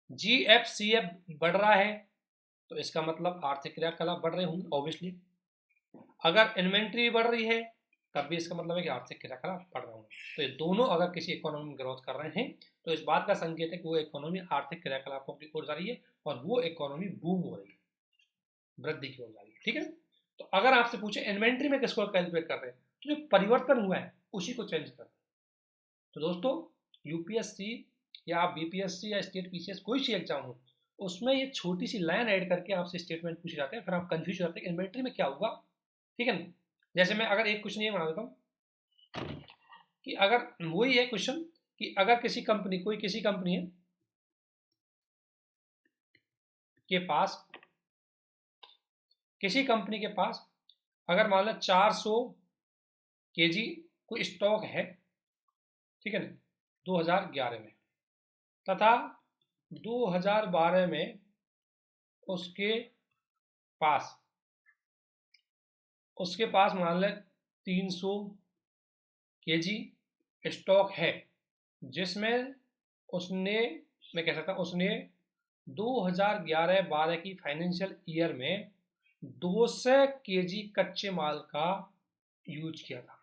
GFCF बढ़ रहा है तो इसका मतलब आर्थिक क्रियाकलाप बढ़ रहे होंगे ऑब्वियसली। अगर इन्वेंट्री बढ़ रही है तब भी इसका मतलब है कि आर्थिक क्रियाकलाप बढ़ रहे होंगे। तो ये दोनों अगर किसी इकोनॉमी में ग्रोथ कर रहे हैं तो इस बात का संकेत है कि वो इकोनॉमी आर्थिक क्रियाकलापों की ओर जा रही है और वो इकोनॉमी बूम हो रही है, वृद्धि की ओर जा रही है। ठीक है, तो अगर आपसे पूछे इन्वेंट्री में किसको कैलकुलेट कर रहे हैं, तो जो परिवर्तन हुआ है उसी को चेंज कर। तो दोस्तों यूपीएससी या बीपीएससी या स्टेट पीसीएस कोई सी एग्जाम हो, उसमें ये छोटी सी लाइन ऐड करके आपसे स्टेटमेंट पूछे जाते हैं, फिर आप कंफ्यूज हो जाते हैं इन्वेंट्री में क्या होगा। ठीक है ना, जैसे मैं अगर एक क्वेश्चन ये बना देता हूँ कि अगर वही है क्वेश्चन कि अगर किसी कंपनी है के पास, किसी कंपनी के पास अगर मान लो 400 kg कोई स्टॉक है, ठीक है ना, 2011 में, तथा 2012 में उसके पास मान लें 300 kg स्टॉक है, जिसमें उसने, मैं कह सकता हूँ उसने 2011-12 की फाइनेंशियल ईयर में 200 kg कच्चे माल का यूज किया था।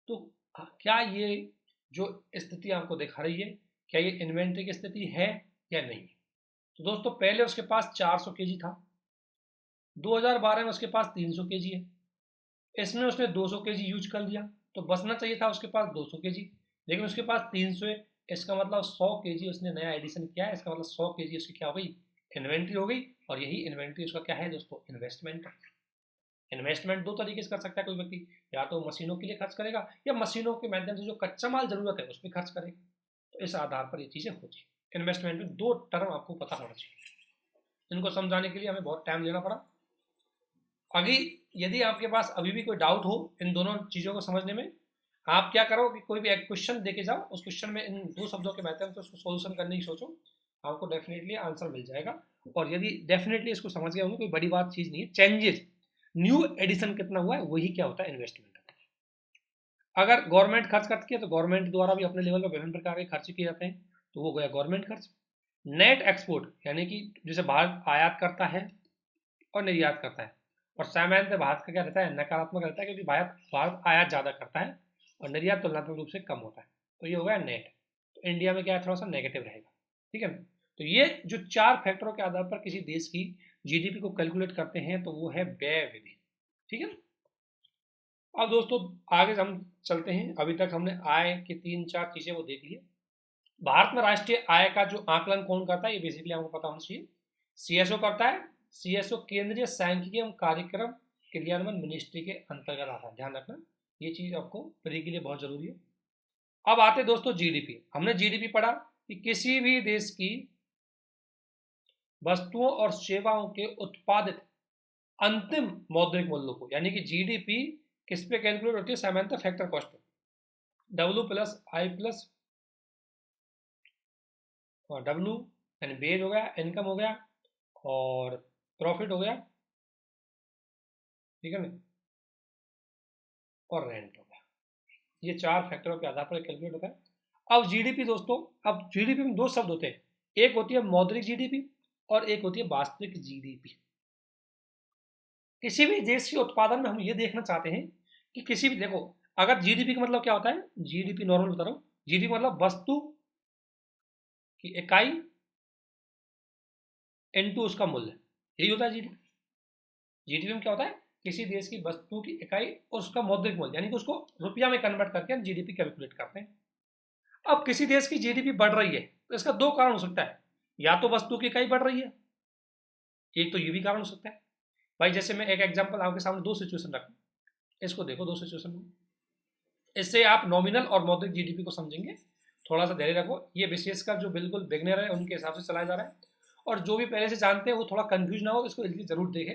तो क्या ये जो स्थिति आपको दिखा रही है, क्या ये इन्वेंट्री की स्थिति है या नहीं? तो दोस्तों पहले उसके पास 400 kg था, 2012 में उसके पास 300 kg है, इसमें उसने 200 kg यूज कर लिया, तो बचना चाहिए था उसके पास 200 kg, लेकिन उसके पास 300 है, इसका मतलब 100 kg उसने नया एडिशन किया है, इसका मतलब 100 kg उसकी क्या हो गई, इन्वेंट्री हो गई। और यही इन्वेंट्री उसका क्या है दोस्तों, इन्वेस्टमेंट। इन्वेस्टमेंट दो तरीके से कर सकता है कोई व्यक्ति, या तो मशीनों के लिए खर्च करेगा या मशीनों के माध्यम से जो कच्चा माल जरूरत है उस पर खर्च करेगा। तो इस आधार पर ये चीज़ें होती है। इन्वेस्टमेंट में दो टर्म आपको पता होना चाहिए, इनको समझाने के लिए हमें बहुत टाइम लेना पड़ा। अभी यदि आपके पास अभी भी कोई डाउट हो इन दोनों चीज़ों को समझने में, आप क्या करो कि कोई भी एक क्वेश्चन देके जाओ, उस क्वेश्चन में इन दो शब्दों के माध्यम से उसको सोल्यूशन करने की सोचो, आपको डेफिनेटली आंसर मिल जाएगा। और यदि डेफिनेटली इसको समझ गए होंगे, कोई बड़ी बात चीज़ नहीं है, चेंजेस न्यू एडिशन कितना हुआ है वही क्या होता है, इन्वेस्टमेंट। अगर गवर्नमेंट खर्च करती है तो गवर्नमेंट द्वारा भी अपने लेवल पर विभिन्न प्रकार के खर्च किए जाते हैं, तो वो गया गवर्नमेंट खर्च। नेट एक्सपोर्ट यानी कि जैसे भारत आयात करता है और निर्यात करता है, और सामान्यतः भारत का क्या रहता है, नकारात्मक रहता है, क्योंकि भारत आयात ज़्यादा करता है और निर्यात तुलनात्मक रूप से कम होता है, तो ये हो गया नेट। तो इंडिया में क्या है, थोड़ा सा नेगेटिव रहेगा। ठीक है ना, तो ये जो 4 फैक्टरों के आधार पर किसी देश की जीडीपी को कैलकुलेट करते हैं तो वो है व्यय विधि। ठीक है, अब दोस्तों आगे हम चलते हैं। अभी तक हमने आय की 3-4 चीज़ें वो देख ली। भारत में राष्ट्रीय आय का जो आकलन कौन करता है, ये बेसिकली हमको पता होना चाहिए। सीएसओ करता है। सीएसओ केंद्रीय सांख्यिकी एवं कार्यक्रम क्रियान्वयन मिनिस्ट्री के अंतर्गत आता है, ध्यान रखना, ये चीज़ आपको प्री के लिए बहुत जरूरी है। अब आते दोस्तों जीडीपी। हमने जीडीपी पढ़ा कि किसी भी देश की वस्तुओं और सेवाओं के उत्पादित अंतिम मौद्रिक मूल्यों को, यानी कि जीडीपी किस पे कैलकुलेट होती है, सामान्यतः फैक्टर कॉस्ट पे, W plus I plus W यानी बेज हो गया, इनकम हो गया और प्रॉफिट हो गया, ठीक है ना, और रेंट हो गया। ये 4 फैक्टरों के आधार पर कैलकुलेट होता है। अब जीडीपी दोस्तों, अब जीडीपी में 2 शब्द होते हैं, एक होती है मौद्रिक जीडीपी और एक होती है वास्तविक जीडीपी। किसी भी देश के उत्पादन में हम ये देखना चाहते हैं कि किसी भी, देखो अगर जीडीपी का मतलब क्या होता है, जीडीपी नॉर्मल बता रहा हूँ, जीडीपी मतलब वस्तु की इकाई इनटू उसका मूल्य, यही होता है जीडीपी। जीडीपी में क्या होता है, किसी देश की वस्तु की इकाई और उसका मौद्रिक मूल्य, यानी कि उसको रुपया में कन्वर्ट करके हम जीडीपी कैलकुलेट करते हैं। अब किसी देश की जीडीपी बढ़ रही है तो इसका 2 कारण हो सकता है, या तो वस्तु की इकाई बढ़ रही है, एक तो ये भी कारण हो सकता है। भाई जैसे मैं एक एग्जांपल आपके सामने 2 सिचुएशन रखूं, इसको देखो 2 सिचुएशन में, इससे आप नॉमिनल और मौद्रिक जीडीपी को समझेंगे थोड़ा सा धैर्य रखो, ये विशेषकर जो बिल्कुल बिगनर है उनके हिसाब से चलाया जा रहा है, और जो भी पहले से जानते हैं वो थोड़ा कंफ्यूज ना हो, इसको इसलिए जरूर देखें।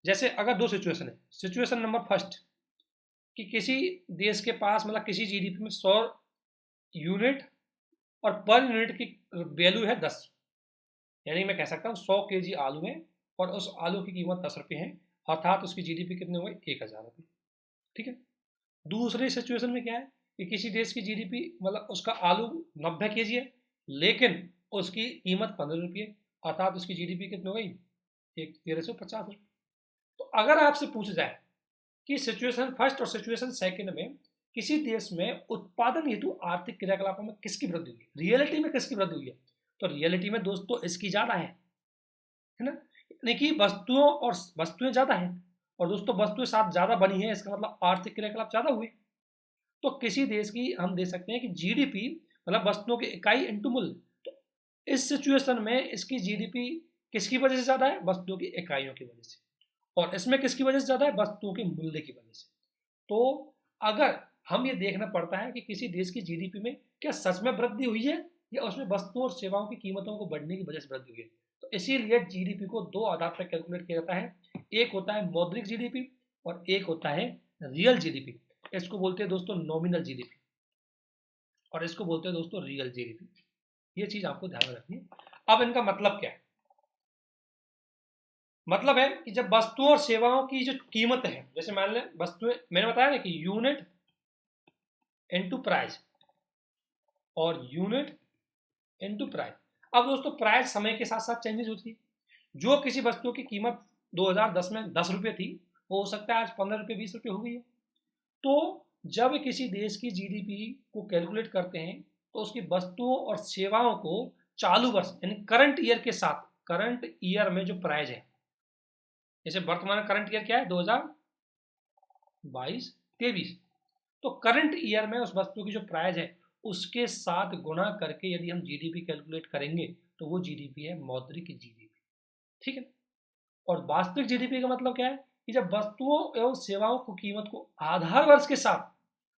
जैसे अगर दो सिचुएशन है, सिचुएशन नंबर फर्स्ट कि किसी देश के पास मतलब किसी जीडीपी में 100 यूनिट और पर यूनिट की वैल्यू है 10, यानी मैं कह सकता हूँ 100 केजी आलू है और उस आलू की कीमत 10 रुपये है, अर्थात उसकी जीडीपी कितने हुए 1000 रुपये। ठीक है। दूसरी सिचुएशन में क्या है कि किसी देश की जीडीपी मतलब उसका आलू 90 केजी है लेकिन उसकी कीमत 15 रुपये, अर्थात उसकी जीडीपी कितनी हो गई 1350 रुपये। तो अगर आपसे पूछा जाए कि सिचुएशन फर्स्ट और सिचुएशन सेकंड में किसी देश में उत्पादन हेतु आर्थिक क्रियाकलापों में किसकी वृद्धि हुई है, रियलिटी में किसकी वृद्धि हुई है, तो रियलिटी में दोस्तों इसकी ज्यादा है ना, यानी कि वस्तुएं ज्यादा है, और दोस्तों वस्तुएं साथ ज्यादा बनी है, इसका मतलब आर्थिक क्रियाकलाप ज्यादा हुए। तो किसी देश की हम दे सकते हैं कि जीडीपी मतलब वस्तुओं की इकाई इंटू मूल्य, तो इस सिचुएशन में इसकी जीडीपी किसकी वजह से ज्यादा है, वस्तुओं की इकाइयों की वजह से, और इसमें किसकी वजह से ज्यादा है, वस्तुओं के मूल्य की वजह से। तो अगर हम ये देखना पड़ता है कि किसी देश की जीडीपी में क्या सच में वृद्धि हुई है या उसमें वस्तुओं और सेवाओं की कीमतों को बढ़ने की वजह से वृद्धि हुई है, तो इसीलिए जीडीपी को दो आधार पर कैलकुलेट किया जाता है, एक होता है मौद्रिक जीडीपी और एक होता है रियल जीडीपी। इसको बोलते हैं दोस्तों नॉमिनल जीडीपी और इसको बोलते हैं दोस्तों रियल जीडीपी। ये चीज आपको ध्यान में रखनी है। अब इनका मतलब क्या है, मतलब है कि जब वस्तुओं और सेवाओं की जो कीमत है, जैसे मान लें वस्तुएं, मैंने बताया ना कि यूनिट इनटू प्राइस और यूनिट इनटू प्राइस। अब दोस्तों प्राइस समय के साथ साथ चेंजेस होती है, जो किसी वस्तु की कीमत 2010 में 10 रुपये थी वो हो सकता है आज 15 रुपये 20 रुपये हो गई है। तो जब किसी देश की जीडीपी को कैलकुलेट करते हैं तो उसकी वस्तुओं और सेवाओं को चालू वर्ष यानी करंट ईयर के साथ, करंट ईयर में जो प्राइस है, जैसे वर्तमान करंट ईयर क्या है 2022-23, तो करंट ईयर में उस वस्तु की जो प्राइस है उसके साथ गुणा करके यदि हम जीडीपी कैलकुलेट करेंगे तो वो जीडीपी है मौद्रिक जीडीपी। ठीक है। और वास्तविक जीडीपी का मतलब क्या है कि जब वस्तुओं एवं सेवाओं की कीमत को आधार वर्ष के साथ,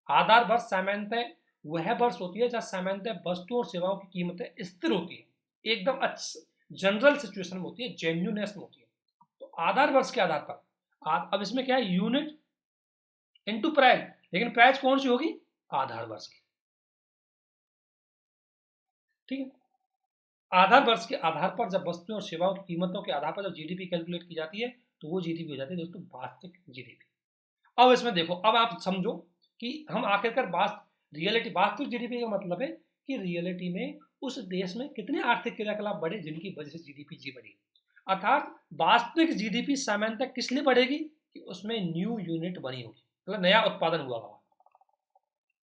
आधार वर्ष सामान्यतः वह वर्ष होती है जहां सामान्यतः वस्तुओं और सेवाओं की कीमतें स्थिर होती है, एकदम जनरल सिचुएशन में होती है, जेन्युइननेस में होती है। तो आधार वर्ष के आधार पर अब इसमें क्या है यूनिट इनटू प्राइस, लेकिन प्राइस कौन सी होगी, आधार वर्ष की। ठीक है। आधार वर्ष के आधार पर जब वस्तुओं और सेवाओं की कीमतों के आधार पर जब जीडीपी कैलकुलेट की जाती है तो वो जीडीपी हो जाती है दोस्तों वास्तविक जीडीपी। अब इसमें देखो, अब आप समझो कि हम आखिरकार रियलिटी वास्तविक जीडीपी का मतलब है कि रियलिटी में उस देश में कितने आर्थिक क्रियाकलाप बढ़े जिनकी वजह से जीडीपी जी बढ़ी, अर्थात वास्तविक जीडीपी सामान्यतः किस लिए बढ़ेगी कि उसमें न्यू यूनिट बनी होगी, मतलब नया उत्पादन हुआ होगा,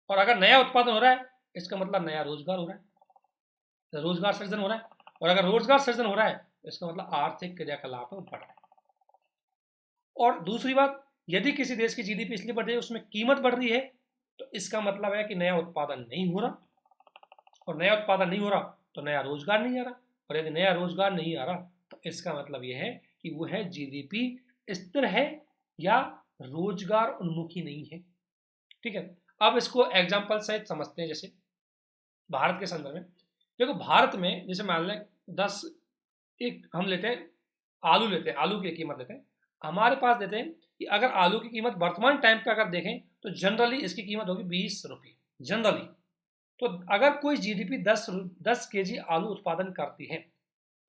और अगर नया उत्पादन हो रहा है इसका मतलब नया रोजगार हो रहा है, रोजगार सृजन हो रहा है, और अगर रोजगार सृजन हो रहा है इसका मतलब आर्थिक क्रियाकलाप बढ़ रहा है। और दूसरी बात, यदि किसी देश की जीडीपी इसलिए बढ़ रही है उसमें कीमत बढ़ रही है तो इसका मतलब है कि नया उत्पादन नहीं हो रहा, और नया उत्पादन नहीं हो रहा तो नया रोजगार नहीं आ रहा, और यदि नया रोजगार नहीं आ रहा तो इसका मतलब यह है कि वह जीडीपी स्थिर है या रोजगार उन्मुखी नहीं है। ठीक है। अब इसको एग्जाम्पल सहित समझते हैं, जैसे भारत के संदर्भ में देखो, भारत में जैसे मान लें 10 एक हम लेते हैं आलू, लेते हैं आलू की कीमत लेते हैं, हमारे पास देते हैं कि अगर आलू की कीमत वर्तमान टाइम पे अगर देखें तो जनरली इसकी कीमत होगी 20 रुपये जनरली। तो अगर कोई जीडीपी 10 केजी आलू उत्पादन करती है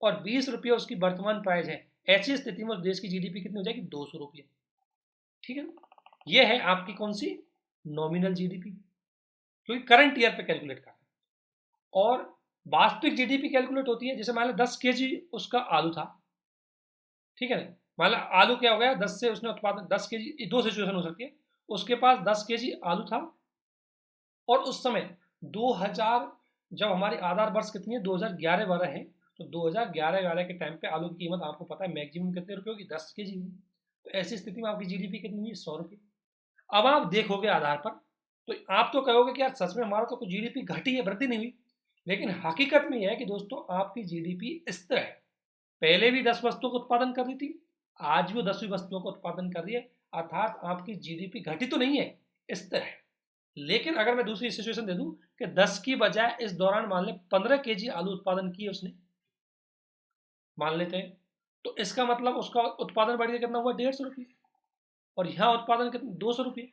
और 20 रुपये उसकी वर्तमान प्राइस है, ऐसी स्थिति में उस देश की जीडीपी कितनी हो जाएगी 200 रुपये। ठीक है। यह है आपकी कौन सी नॉमिनल जीडीपी, क्योंकि करंट ईयर पे कैलकुलेट करते हैं। और वास्तविक जीडीपी कैलकुलेट होती है, जैसे मान लो 10 केजी उसका आलू था, ठीक है ना, मान लो आलू क्या हो गया 10 से उसने उत्पादन 10 केजी, दो सिचुएशन हो सकती है, उसके पास 10 केजी आलू था और उस समय 2000 जब हमारी आधार वर्ष कितनी है 2011-12 है, तो 2011-12 के टाइम पे आलू की कीमत आपको पता है मैक्सिमम कितने रुपए होगी 10 केजी होगी, तो ऐसी स्थिति में आपकी जीडीपी कितनी हुई 100 रुपये। अब आप देखोगे आधार पर तो आप तो कहोगे कि यार सच में हमारा तो कुछ जीडीपी घटी है, वृद्धि नहीं हुई, लेकिन हकीकत में यह है कि दोस्तों आपकी जीडीपी स्थिर है, पहले भी 10 वस्तुओं का उत्पादन कर रही थी, आज भी 10वीं वस्तुओं का उत्पादन कर रही है, अर्थात आपकी जीडीपी घटी तो नहीं है, स्थिर है। लेकिन अगर मैं दूसरी सिचुएशन दे दूं कि 10 की बजाय इस दौरान मान ले 15 केजी आलू उत्पादन किए उसने, मान लेते हैं, तो इसका मतलब उसका उत्पादन बढ़ गया, कितना हुआ, 150 रुपये, और यहाँ उत्पादन कितना, 200 रुपये।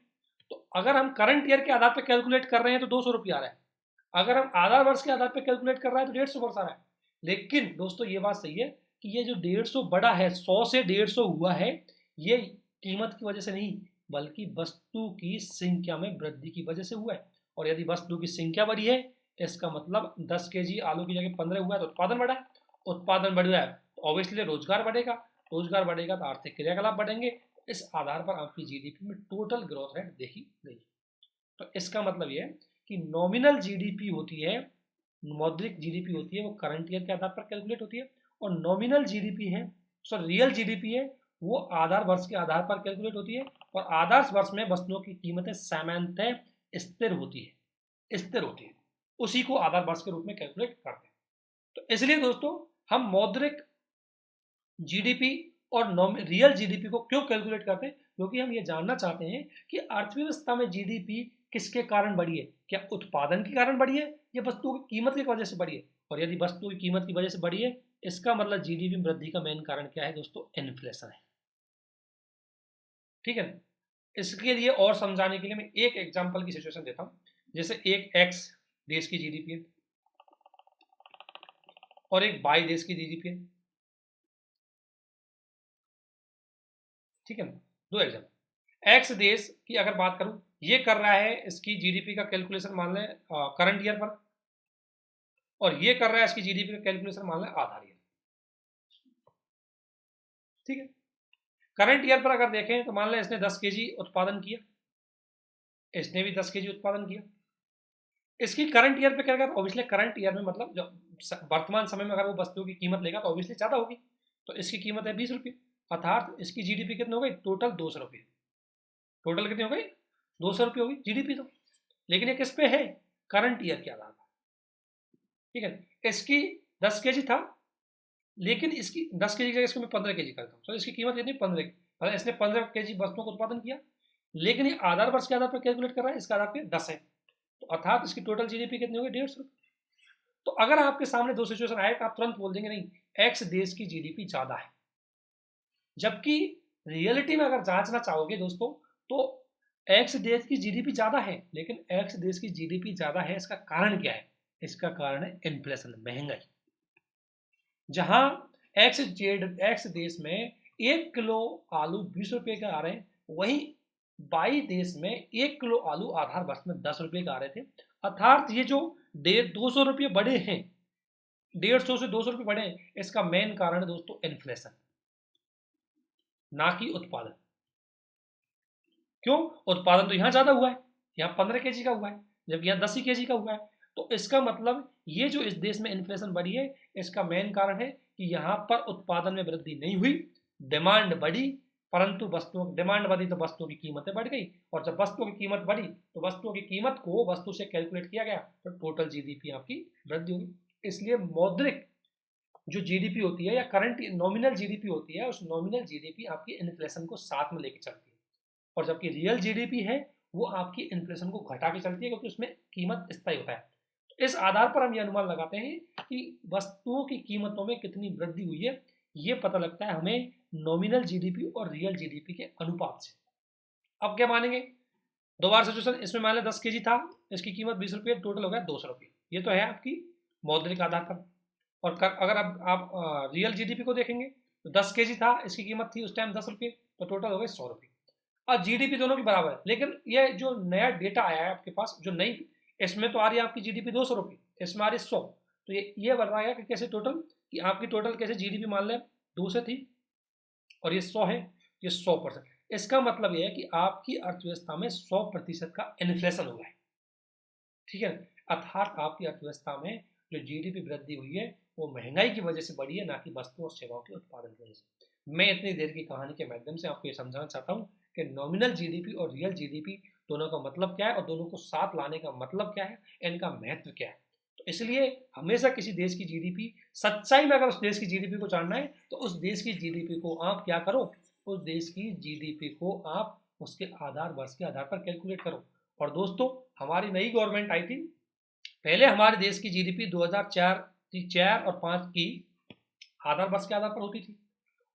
तो अगर हम करंट ईयर के आधार पर कैलकुलेट कर रहे हैं तो 200 रुपये आ रहा है, अगर हम आधार वर्ष के आधार पर कैलकुलेट कर रहे हैं तो 150 वर्ष आ रहा है। लेकिन दोस्तों ये बात सही है कि ये जो 150 बड़ा है, 100 से 150 हुआ है, ये कीमत की वजह से नहीं बल्कि वस्तु की संख्या में वृद्धि की वजह से हुआ है। और यदि वस्तु की संख्या बढ़ी है, इसका मतलब 10 केजी आलू की जगह 15 हुआ है, तो उत्पादन बढ़ा है, उत्पादन बढ़ गया है तो ऑब्वियसली रोजगार बढ़ेगा, रोजगार बढ़ेगा तो आर्थिक क्रियाकलाप बढ़ेंगे। इस आधार पर आपकी जीडीपी में टोटल ग्रोथ रेट देखी गई। तो इसका मतलब यह है कि नॉमिनल जीडीपी होती है, मौद्रिक जीडीपी होती है, वो करंट ईयर के आधार पर कैलकुलेट होती है, और नॉमिनल जीडीपी है, सॉरी रियल जीडीपी है, वो आधार वर्ष के आधार पर कैलकुलेट होती है, और आधार वर्ष में वस्तुओं की कीमतें सामान्यतः स्थिर होती है, स्थिर होती है, उसी को आधार वर्ष के रूप में कैलकुलेट करते हैं। तो इसलिए दोस्तों हम मौद्रिक जीडीपी और रियल जीडीपी को क्यों कैलकुलेट करते हैं, क्योंकि हम ये जानना चाहते हैं कि अर्थव्यवस्था में जीडीपी किसके कारण बढ़ी है, क्या उत्पादन के कारण बढ़ी है या वस्तुओं की कीमत की वजह से बढ़ी है। और यदि वस्तुओं की कीमत की वजह से बढ़ी है, इसका मतलब जीडीपी में वृद्धि का मेन कारण क्या है दोस्तों, इन्फ्लेशन है। ठीक है ना। इसके लिए और समझाने के लिए मैं एक एग्जांपल की सिचुएशन देता हूं। जैसे एक एक्स देश की जीडीपी है और एक वाई देश की जीडीपी है, ठीक है ना। दो एग्जांपल, एक्स देश की अगर बात करूं, ये कर रहा है इसकी जीडीपी का कैलकुलेशन मान लें करंट ईयर पर, और ये कर रहा है इसकी जीडीपी का कैलकुलेशन मान लें आधार ईयर, ठीक है। करंट ईयर पर अगर देखें तो मान लें इसने 10 केजी उत्पादन किया, इसने भी 10 केजी उत्पादन किया। इसकी करंट ईयर पे क्या करेगा, ऑब्वियसली करंट ईयर में मतलब जो वर्तमान समय में अगर वो वस्तुओं की कीमत लेगा तो ऑब्वियसली ज़्यादा होगी, तो इसकी कीमत है 20 रुपये, अर्थात इसकी जीडीपी कितनी हो गई, टोटल 200 रुपये, टोटल कितनी हो गई, 200 रुपये होगी जीडीपी। तो लेकिन ये किस पे है, करंट ईयर के आधार पर, ठीक है। इसकी 10 केजी था, लेकिन इसकी 10 केजी की जगह इसको मैं 15 केजी करता हूँ, तो इसकी कीमत कितनी, 15 की, मतलब इसने 15 केजी वस्तुओं का उत्पादन किया, लेकिन ये आधार वर्ष के आधार पर कैलकुलेट कर रहा है, इसका आधार पे 10 है, तो अर्थात इसकी टोटल जीडीपी कितनी होगी, 150 रुपये। तो अगर आपके सामने दो सिचुएशन आए तो आप तुरंत बोल देंगे नहीं एक्स देश की जीडीपी ज्यादा है, जबकि रियलिटी में अगर जांचना चाहोगे दोस्तों तो एक्स देश की जीडीपी ज्यादा है, लेकिन एक्स देश की जीडीपी ज्यादा है, इसका कारण क्या है, इसका कारण है इन्फ्लेशन, महंगाई। जहां एक्स देश में 1 किलो आलू 20 रुपए के आ रहे हैं, वहीं बाई देश में 1 किलो आलू आधार वर्ष में 10 रुपए के आ रहे थे। अर्थात ये जो 200 रुपये बढ़े हैं, 150 से 200 रुपये बढ़े हैं, इसका मेन कारण है दोस्तों इन्फ्लेशन, ना कि उत्पादन। क्यों, उत्पादन तो यहां ज्यादा हुआ है, यहाँ 15 केजी का हुआ है, जबकि यहाँ 10 ही केजी का हुआ है। तो इसका मतलब ये जो इस देश में इन्फ्लेशन बढ़ी है, इसका मेन कारण है कि यहाँ पर उत्पादन में वृद्धि नहीं हुई, डिमांड बढ़ी, परंतु वस्तुओं डिमांड बढ़ी तो वस्तुओं की कीमतें बढ़ गई, और जब वस्तुओं की कीमत बढ़ी तो वस्तुओं की कीमत को वस्तु से कैलकुलेट किया गया, तो टोटल जीडीपी आपकी वृद्धि होगी। इसलिए मौद्रिक जो जीडीपी होती है या करंट नॉमिनल जीडीपी होती है, उस नॉमिनल जीडीपी आपकी इन्फ्लेशन को साथ में लेके चलती है, और जबकि रियल जीडीपी है वो आपकी इन्फ्लेशन को घटा के चलती है, क्योंकि उसमें कीमत स्थायी होता है। तो इस आधार पर हम ये अनुमान लगाते हैं कि वस्तुओं की कीमतों में कितनी वृद्धि हुई है, ये पता लगता है हमें नॉमिनल जीडीपी और रियल जीडीपी के अनुपात से। अब क्या मानेंगे, दोबारा सिचुएशन, इसमें मान लें 10 केजी था, इसकी कीमत 20 रुपये, टोटल हो गया 200 रुपये, ये तो है आपकी मौद्रिक आधार पर। और अगर आप रियल जीडीपी को देखेंगे तो 10 केजी था, इसकी कीमत थी उस टाइम 10 रुपये, तो टोटल हो गए 100 रुपये। और जीडीपी दोनों की बराबर है, लेकिन ये जो नया डेटा आया है आपके पास, जो नई, इसमें तो आ रही है आपकी जीडीपी 200 रुपये, इसमें आ रही 100, तो ये बताया कि कैसे टोटल, कि आपकी टोटल कैसे जीडीपी मान लें 2 से थी और ये 100 है, ये 100%। इसका मतलब यह है कि आपकी अर्थव्यवस्था में 100% का इन्फ्लेशन हुआ है, ठीक है। अर्थात आपकी अर्थव्यवस्था में जो जीडीपी वृद्धि हुई है वो महंगाई की वजह से बढ़ी है, ना कि वस्तु और सेवाओं के उत्पादन की वजह से। मैं इतनी देर की कहानी के माध्यम से आपको ये समझाना चाहता हूँ कि नॉमिनल जीडीपी और रियल जीडीपी दोनों का मतलब क्या है, और दोनों को साथ लाने का मतलब क्या है, इनका महत्व क्या है। तो इसलिए हमेशा किसी देश की जीडीपी, सच्चाई में अगर उस देश की जीडीपी को जानना है तो उस देश की जीडीपी को आप क्या करो, उस देश की जीडीपी को आप उसके आधार वर्ष के आधार पर कैलकुलेट करो, और दोस्तों हमारी नई गवर्नमेंट आई थी, पहले हमारे देश की जीडीपी 2004 और 5 की आधार वर्ष के आधार पर होती थी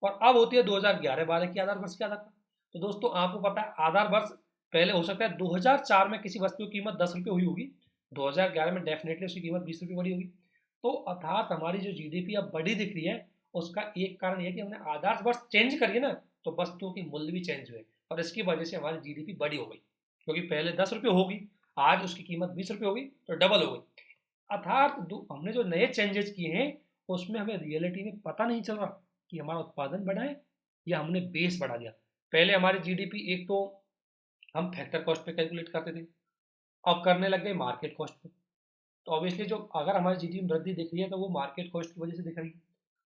और अब होती है 2011-12 की आधार वर्ष के आधार पर। तो दोस्तों आपको पता है आधार वर्ष पहले हो सकता है 2004 में किसी वस्तु की कीमत 10 रुपये हुई होगी, 2011 में डेफिनेटली उसकी कीमत 20 रुपये बढ़ी होगी। तो अर्थात हमारी जो जीडीपी अब बड़ी दिख रही है उसका एक कारण यह कि हमने आधार वर्ष चेंज करिए ना, तो वस्तुओं की मूल्य भी चेंज हुए और इसकी वजह से हमारी जीडीपी बड़ी हो गई, क्योंकि पहले 10 रुपये होगी, आज उसकी कीमत 20 रुपये होगी, तो डबल हो गई। अर्थात हमने जो नए चेंजेस किए हैं उसमें हमें रियलिटी में पता नहीं चल रहा कि हमारा उत्पादन बढ़ा है या हमने बेस बढ़ा दिया। पहले हमारी जीडीपी एक तो हम फैक्टर कॉस्ट पे कैलकुलेट करते थे, अब करने लग गए मार्केट कॉस्ट पे। तो ऑब्वियसली जो अगर हमारी जीडीपी में वृद्धि दिख रही है तो वो मार्केट कॉस्ट की वजह से दिख रही है।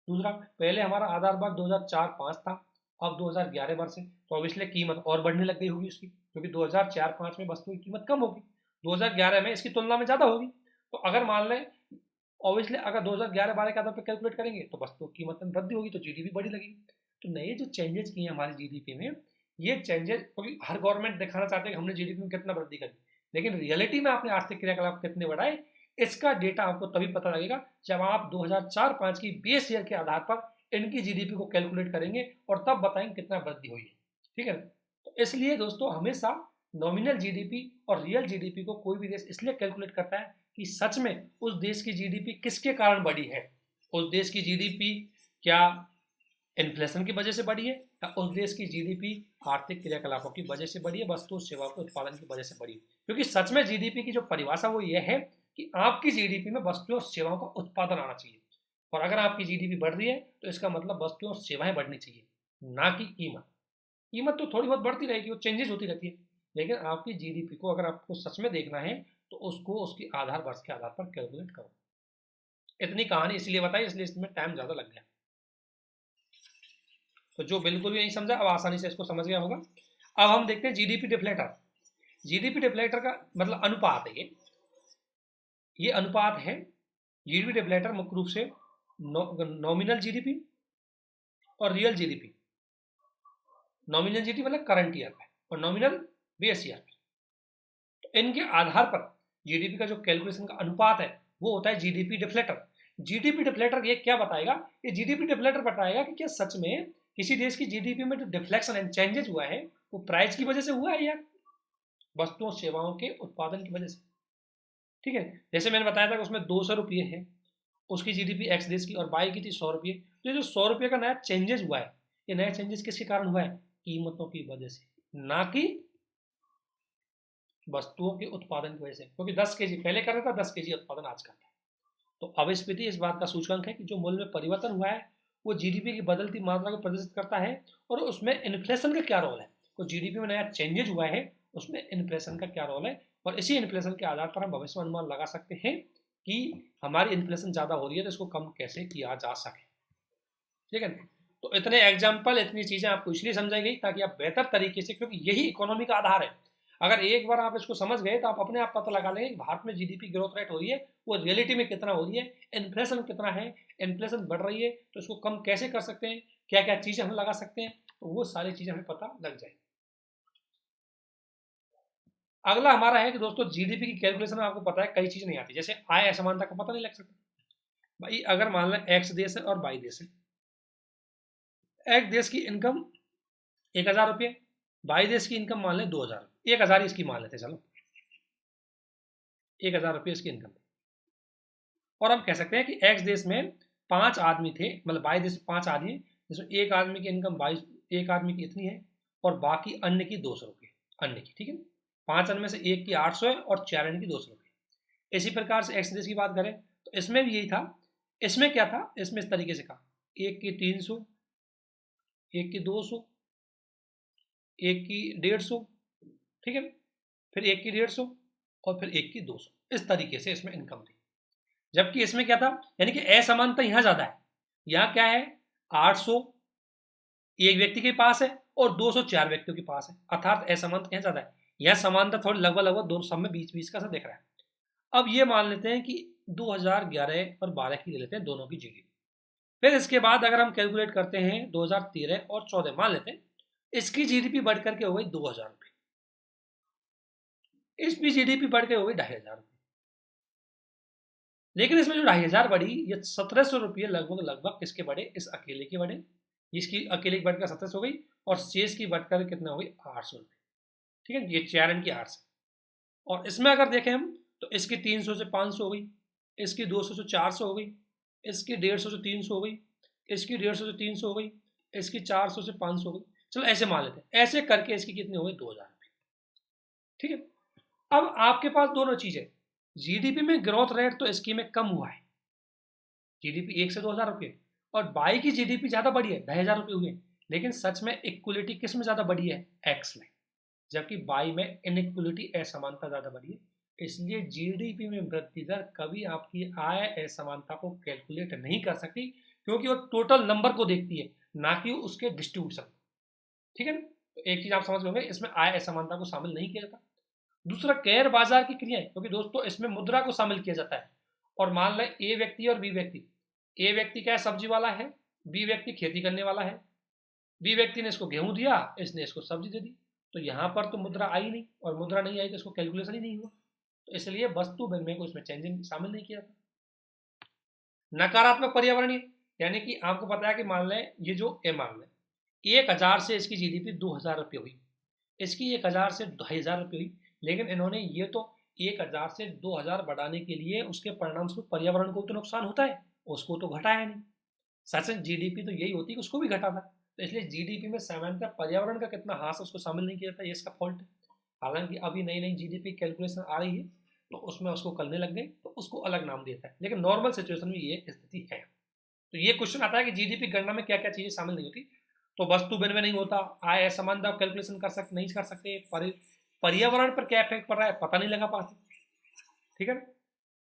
दूसरा, पहले हमारा आधार वर्ष 2004-5 था, अब 2011 वर्ष है, तो ऑब्वियसली कीमत और बढ़ने लग गई होगी उसकी, क्योंकि 2004-5 में वस्तु की कीमत कम होगी, 2011 में इसकी तुलना में ज़्यादा होगी। तो अगर मान लें ऑब्वियसली अगर 2011-12 के आधार पर कैलकुलेट करेंगे तो वस्तु की कीमत में वृद्धि होगी, तो जीडीपी बढ़ी लगेगी। तो नए जो चेंजेस किए हैं हमारी जीडीपी में, ये चेंजेस क्योंकि हर गवर्नमेंट दिखाना चाहते हैं कि हमने जीडीपी में कितना वृद्धि करी, लेकिन रियलिटी में आपने आर्थिक क्रियाकलाप कितने बढ़ाए इसका डेटा आपको तभी पता लगेगा जब आप 2004-5 की बेस ईयर के आधार पर इनकी जीडीपी को कैलकुलेट करेंगे और तब बताएंगे कितना वृद्धि हुई है। ठीक है, तो इसलिए दोस्तों हमेशा नॉमिनल जीडीपी और रियल जीडीपी को कोई भी देश इसलिए कैलकुलेट करता है कि सच में उस देश की जीडीपी किसके कारण बढ़ी है। उस देश की जीडीपी क्या इन्फ्लेशन की वजह से बढ़ी है या उस देश की जीडीपी आर्थिक क्रियाकलापों की वजह से बढ़ी है, वस्तु सेवा के उत्पादन की वजह से बढ़ी है। क्योंकि सच में जीडीपी की जो परिभाषा वो ये है कि आपकी जीडीपी में वस्तुओं और सेवाओं का उत्पादन आना चाहिए, और अगर आपकी जीडीपी बढ़ रही है तो इसका मतलब वस्तुओं और सेवाएं बढ़नी चाहिए, ना कि कीमत। कीमत तो थोड़ी बहुत बढ़ती रहेगी, वो चेंजेस होती रहती है, लेकिन आपकी जीडीपी को अगर आपको सच में देखना है तो उसको उसकी आधार वर्ष के आधार पर कैलकुलेट करो। इतनी कहानी इसलिए बताई, इसलिए इसमें टाइम ज़्यादा लग गया। तो जो बिल्कुल भी नहीं समझा अब आसानी से इसको समझ गया होगा। अब हम देखते हैं जीडीपी डिफ्लेटर। जीडीपी डिफ्लेटर का मतलब अनुपात है, ये अनुपात है। जीडीपी डिफ्लेटर मुख्य रूप से नॉमिनल जीडीपी और रियल जीडीपी, नॉमिनल जीडीपी मतलब करंट ईयर पे और नॉमिनल बेस ईयर पे, तो इनके आधार पर जीडीपी का जो कैलकुलेशन का अनुपात है वो होता है जीडीपी डिफ्लेटर। जीडीपी डिफ्लेटर ये क्या बताएगा, ये जीडीपी डिफ्लेटर बताएगा कि क्या सच में किसी देश की जीडीपी में जो डिफ्लेक्शन एंड चेंजेस हुआ है वो प्राइस की वजह से हुआ है या वस्तुओं सेवाओं के उत्पादन की वजह से। ठीक है, जैसे मैंने बताया था कि उसमें 200 रुपये है, उसकी जीडीपी एक्स देश की और बाई की थी 100 रुपये। तो जो 100 रुपये का नया चेंजेस हुआ है, ये नया चेंजेस किसके कारण हुआ है, कीमतों की वजह से, ना कि वस्तुओं के उत्पादन की वजह से। क्योंकि 10 केजी पहले कर रहा था, 10 केजी उत्पादन आज करता है। तो अविस्फीति इस बात का सूचकांक है कि जो मूल्य में परिवर्तन हुआ है वो जीडीपी की बदलती मात्रा को प्रदर्शित करता है, और उसमें इन्फ्लेशन का क्या रोल है। तो जीडीपी में नया चेंजेस हुआ है उसमें इन्फ्लेशन का क्या रोल है, और इसी इन्फ्लेशन के आधार पर हम भविष्य अनुमान लगा सकते हैं कि हमारी इन्फ्लेशन ज़्यादा हो रही है तो इसको कम कैसे किया जा सके। ठीक है, तो इतने एग्जाम्पल इतनी चीज़ें आपको इसलिए समझाई गई ताकि आप बेहतर तरीके से, क्योंकि यही इकोनॉमी का आधार है। अगर एक बार आप इसको समझ गए तो आप अपने आप पता लगा लेंगे भारत में जीडीपी ग्रोथ रेट हो रही है वो रियलिटी में कितना हो रही है, इन्फ्लेशन कितना है, इन्फ्लेशन बढ़ रही है तो इसको कम कैसे कर सकते हैं, क्या क्या चीज़ें हम लगा सकते हैं, तो वो सारी चीज़ें हमें पता लग जाएगी। अगला हमारा है कि दोस्तों जीडीपी की कैलकुलेशन में आपको पता है कई चीज़ नहीं आती, जैसे आय असमानता का पता नहीं लग सकता। भाई अगर मान लें एक्स देश है और वाई देश है, एक्स देश की इनकम 1000 रुपये, वाई देश की इनकम मान लें 2000, 1000 इसकी मान लेते चलो, 1000 रुपये इसकी इनकम। और हम कह सकते हैं कि एक्स देश में 5 आदमी थे, मतलब वाई देश में 5 आदमी, जिसमें एक आदमी की इनकम 22, एक आदमी की इतनी है और बाकी अन्य की 200 रुपये अन्य की। ठीक है, 5 अन्य में से एक की 800 है और 4 अन्य की 200 रुपये। इसी प्रकार से एक्स देश की बात करें तो इसमें भी यही था। इसमें क्या था, इसमें इस तरीके से कहा, एक की 300, एक की 200, एक की 150, ठीक है, फिर एक की 150 और फिर एक की 200, इस तरीके से इसमें इनकम थी। जबकि इसमें क्या था, यानी कि असमानता यहाँ ज्यादा है। यहाँ क्या है, 800 एक व्यक्ति के पास है और 200 4 व्यक्तियों के पास है, अर्थात असमानता यहाँ ज्यादा है। यह समानता थोड़ी लगभग दोनों सब में 20-20 का सा दिख रहा है। अब ये मान लेते हैं कि 2011 और 12 की ले लेते हैं दोनों की जीडीपी। फिर इसके बाद अगर हम कैलकुलेट करते हैं 2013 और 14 मान लेते हैं, इसकी जीडीपी बढ़ करके हो गई 2000 रुपये। इसकी जीडीपी बढ़ के हो गई 2,500 रुपये। लेकिन इसमें जो 2,500 बढ़ी, ये 1,700 रुपये लगभग लगभग किसके बढ़े, इस अकेले के बढ़े। इसकी अकेले की बढ़कर 1,700 हो गई और शेष की बढ़कर कितना हो गई 800 रुपये। ठीक है, ये चरण की 8 से। और इसमें अगर देखें हम तो इसकी 300 से 500 हो गई, इसकी 200 से 400 हो गई, इसकी 150 से 300 हो गई, इसकी 150 से 300 हो गई, इसकी 400 से 500 हो गई। चलो ऐसे मान लेते हैं, ऐसे करके इसकी कितनी हो गई 2,000 रुपये। ठीक है, अब आपके पास दोनों चीजें, जीडीपी में ग्रोथ रेट तो इसकी में कम हुआ है, जीडीपी 1 से 2,000 रुपये, और बाई की जीडीपी ज्यादा बढ़ी है, 2,000 रुपये हुए। लेकिन सच में इक्वलिटी किस में ज्यादा बढ़ी है, एक्स में, जबकि बाई में इनइक्वलिटी असमानता ज्यादा बढ़ी है। इसलिए जीडीपी में वृद्धि दर कभी आपकी आय असमानता को कैलकुलेट नहीं कर सकती, क्योंकि वो टोटल नंबर को देखती है, ना कि उसके डिस्ट्रीब्यूशन। ठीक है ना, तो एक चीज आप समझ लोगे, इसमें आय असमानता को शामिल नहीं किया जाता। दूसरा, गैर बाजार की क्रियाएं, क्योंकि दोस्तों इसमें मुद्रा को शामिल किया जाता है। और मान लें ए व्यक्ति और बी व्यक्ति, ए व्यक्ति क्या है, सब्जी वाला है, बी व्यक्ति खेती करने वाला है। बी व्यक्ति ने इसको गेहूं दिया, इसने इसको सब्जी दे दी, तो यहाँ पर तो मुद्रा आई नहीं, और मुद्रा नहीं आई तो इसको कैलकुलेशन ही नहीं हुआ। तो इसलिए वस्तु विनिमय को इसमें चेंजिंग शामिल नहीं किया था। नकारात्मक पर्यावरणीय, यानी कि आपको पता है कि मान लें ये जो ए मान लें 1,000 से इसकी जीडीपी 2,000 रुपये हुई, इसकी 1,000 से 2,000 रुपये हुई। लेकिन इन्होंने ये तो 1,000 से 2,000 बढ़ाने के लिए उसके परिणाम स्वरूप पर्यावरण को तो नुकसान होता है, उसको तो घटाया नहीं। सच में जीडीपी तो यही होती है कि उसको भी घटाना। तो इसलिए जीडीपी में सामान्यतः पर्यावरण का कितना हास उसको शामिल नहीं किया जाता, ये इसका फॉल्ट है। हालांकि अभी नई नई जीडीपी कैलकुलेशन आ रही है, तो उसमें उसको करने लग गए, तो उसको अलग नाम देता है। लेकिन नॉर्मल सिचुएशन में ये स्थिति है। तो ये क्वेश्चन आता है कि जीडीपी गणना में क्या क्या चीजें शामिल नहीं होती। तो वस्तु विनिमय नहीं होता, आय असमानता कैलकुलेशन कर सकते नहीं कर सकते, पर्यावरण पर क्या इफेक्ट पड़ रहा है पता नहीं लगा पाते। ठीक है,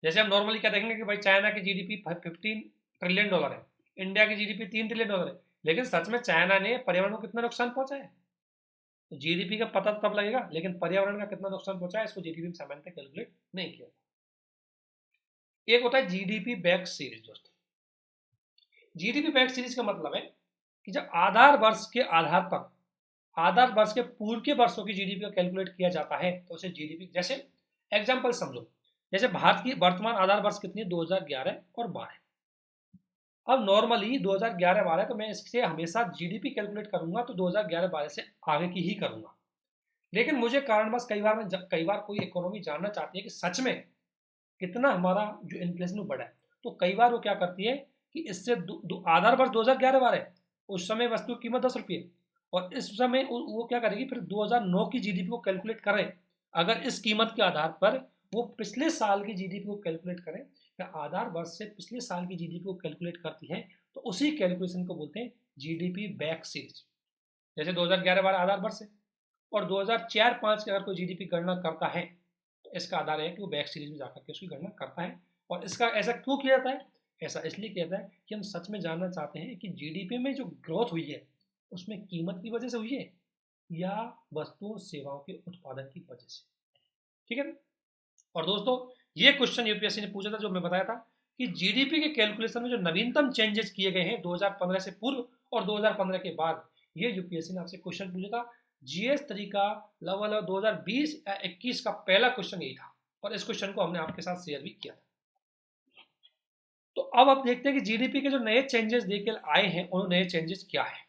जैसे हम नॉर्मली क्या देखेंगे कि भाई चाइना की जीडीपी 15 ट्रिलियन डॉलर है, इंडिया की जीडीपी 3 ट्रिलियन डॉलर है, लेकिन सच में चाइना ने पर्यावरण को कितना नुकसान पहुंचा है, तो जीडीपी का पता तब लगेगा, लेकिन पर्यावरण का कितना नुकसान पहुंचा है इसको जीडीपी में सामान्यतः कैलकुलेट नहीं किया। एक होता है जीडीपी बैक सीरीज। दोस्तों, जीडीपी बैक सीरीज का मतलब है कि जब आधार वर्ष के आधार पर, आधार वर्ष के पूर्व के वर्षों की जीडीपी का कैलकुलेट किया जाता है, तो उसे जीडीपी, जैसे एग्जांपल समझो, जैसे भारत की वर्तमान आधार वर्ष कितनी है, 2011 और 12। अब नॉर्मली 2011-12 तो मैं इससे हमेशा जीडीपी कैलकुलेट करूंगा तो 2011-12 से आगे की ही करूंगा। लेकिन मुझे कारणवश कई बार कोई इकोनॉमी जानना चाहती है कि सच में कितना हमारा जो इन्फ्लेशन बढ़ा है, तो कई बार वो क्या करती है कि इससे आधार वर्ष 2011-12, उस समय वस्तु की कीमत 10 रुपये, और इस समय वो क्या करेगी फिर 2009 की जीडीपी को कैलकुलेट करें। अगर इस कीमत के आधार पर वो पिछले साल की जीडीपी को कैलकुलेट करें या आधार वर्ष से पिछले साल की जीडीपी को कैलकुलेट करती है, तो उसी कैलकुलेशन को बोलते हैं जीडीपी बैक सीरीज। जैसे 2011-12 आधार वर्ष है और 2004-5 की अगर कोई जीडीपी गणना करता है, तो इसका आधार है कि वो बैक सीरीज में जाकर के उसकी गणना करता है। और इसका ऐसा क्यों किया जाता है, ऐसा इसलिए किया जाता है कि हम सच में जानना चाहते हैं कि जीडीपी में जो ग्रोथ हुई है उसमें कीमत की वजह से हुई है या वस्तुओं सेवाओं के उत्पादन की वजह से। ठीक है, और दोस्तों ये क्वेश्चन यूपीएससी ने पूछा था, जो मैं बताया था कि जीडीपी के कैलकुलेशन में जो नवीनतम चेंजेस किए गए हैं 2015 से पूर्व और 2015 के बाद, ये यूपीएससी ने आपसे क्वेश्चन पूछा था। जीएस तरीका लगभग 2020 या 21 का पहला क्वेश्चन यही था, और इस क्वेश्चन को हमने आपके साथ शेयर भी किया था। तो अब आप देखते हैं कि जीडीपी के जो नए चेंजेस देकर आए हैं, उन नए चेंजेस क्या है।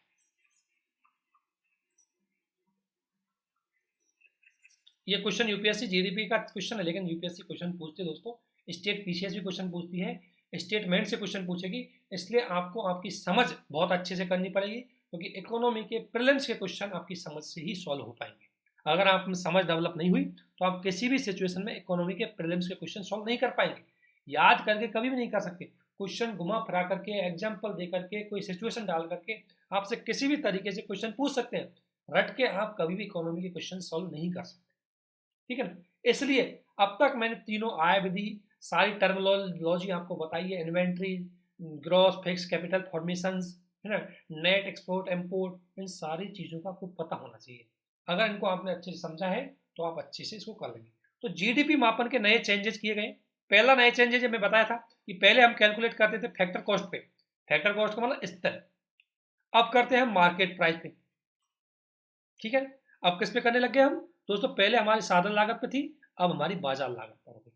ये क्वेश्चन यूपीएससी जीडीपी का क्वेश्चन है, लेकिन यूपीएससी क्वेश्चन पूछते हैं दोस्तों, स्टेट पीसीएस भी क्वेश्चन पूछती है, स्टेटमेंट से क्वेश्चन पूछेगी। इसलिए आपको आपकी समझ बहुत अच्छे से करनी पड़ेगी, क्योंकि इकोनॉमी के प्रीलिम्स के क्वेश्चन आपकी समझ से ही सॉल्व हो पाएंगे। अगर आप में समझ डेवलप नहीं हुई तो आप किसी भी सिचुएशन में इकोनॉमी के प्रीलिम्स के क्वेश्चन सॉल्व नहीं कर पाएंगे, याद करके कभी भी नहीं कर सकते। क्वेश्चन घुमा फिरा करके, एग्जाम्पल दे करके, कोई सिचुएशन डाल करके आपसे किसी भी तरीके से क्वेश्चन पूछ सकते हैं, रट के आप कभी भी इकोनॉमी के क्वेश्चन सॉल्व नहीं कर सकते। ठीक है ना, इसलिए अब तक मैंने तीनों आय विधि, सारी टर्मिनोलॉजी आपको बताई है, inventory, gross fix capital formations, है ना, नेट एक्सपोर्ट इंपोर्ट, इन सारी चीज़ों का आपको पता होना चाहिए। अगर इनको आपने अच्छे से समझा है तो आप अच्छे से इसको कर लेंगे। तो जीडीपी मापन के नए चेंजेस किए गए। पहला नए चेंजेस मैं बताया था कि पहले हम कैलकुलेट करते थे फैक्टर कॉस्ट पे, फैक्टर कॉस्ट का मतलब स्तर, अब करते हैं मार्केट प्राइस पे। ठीक है, अब किस पे करने लग गए हम दोस्तों, पहले हमारी साधन लागत पे थी, अब हमारी बाजार लागत पर होगी।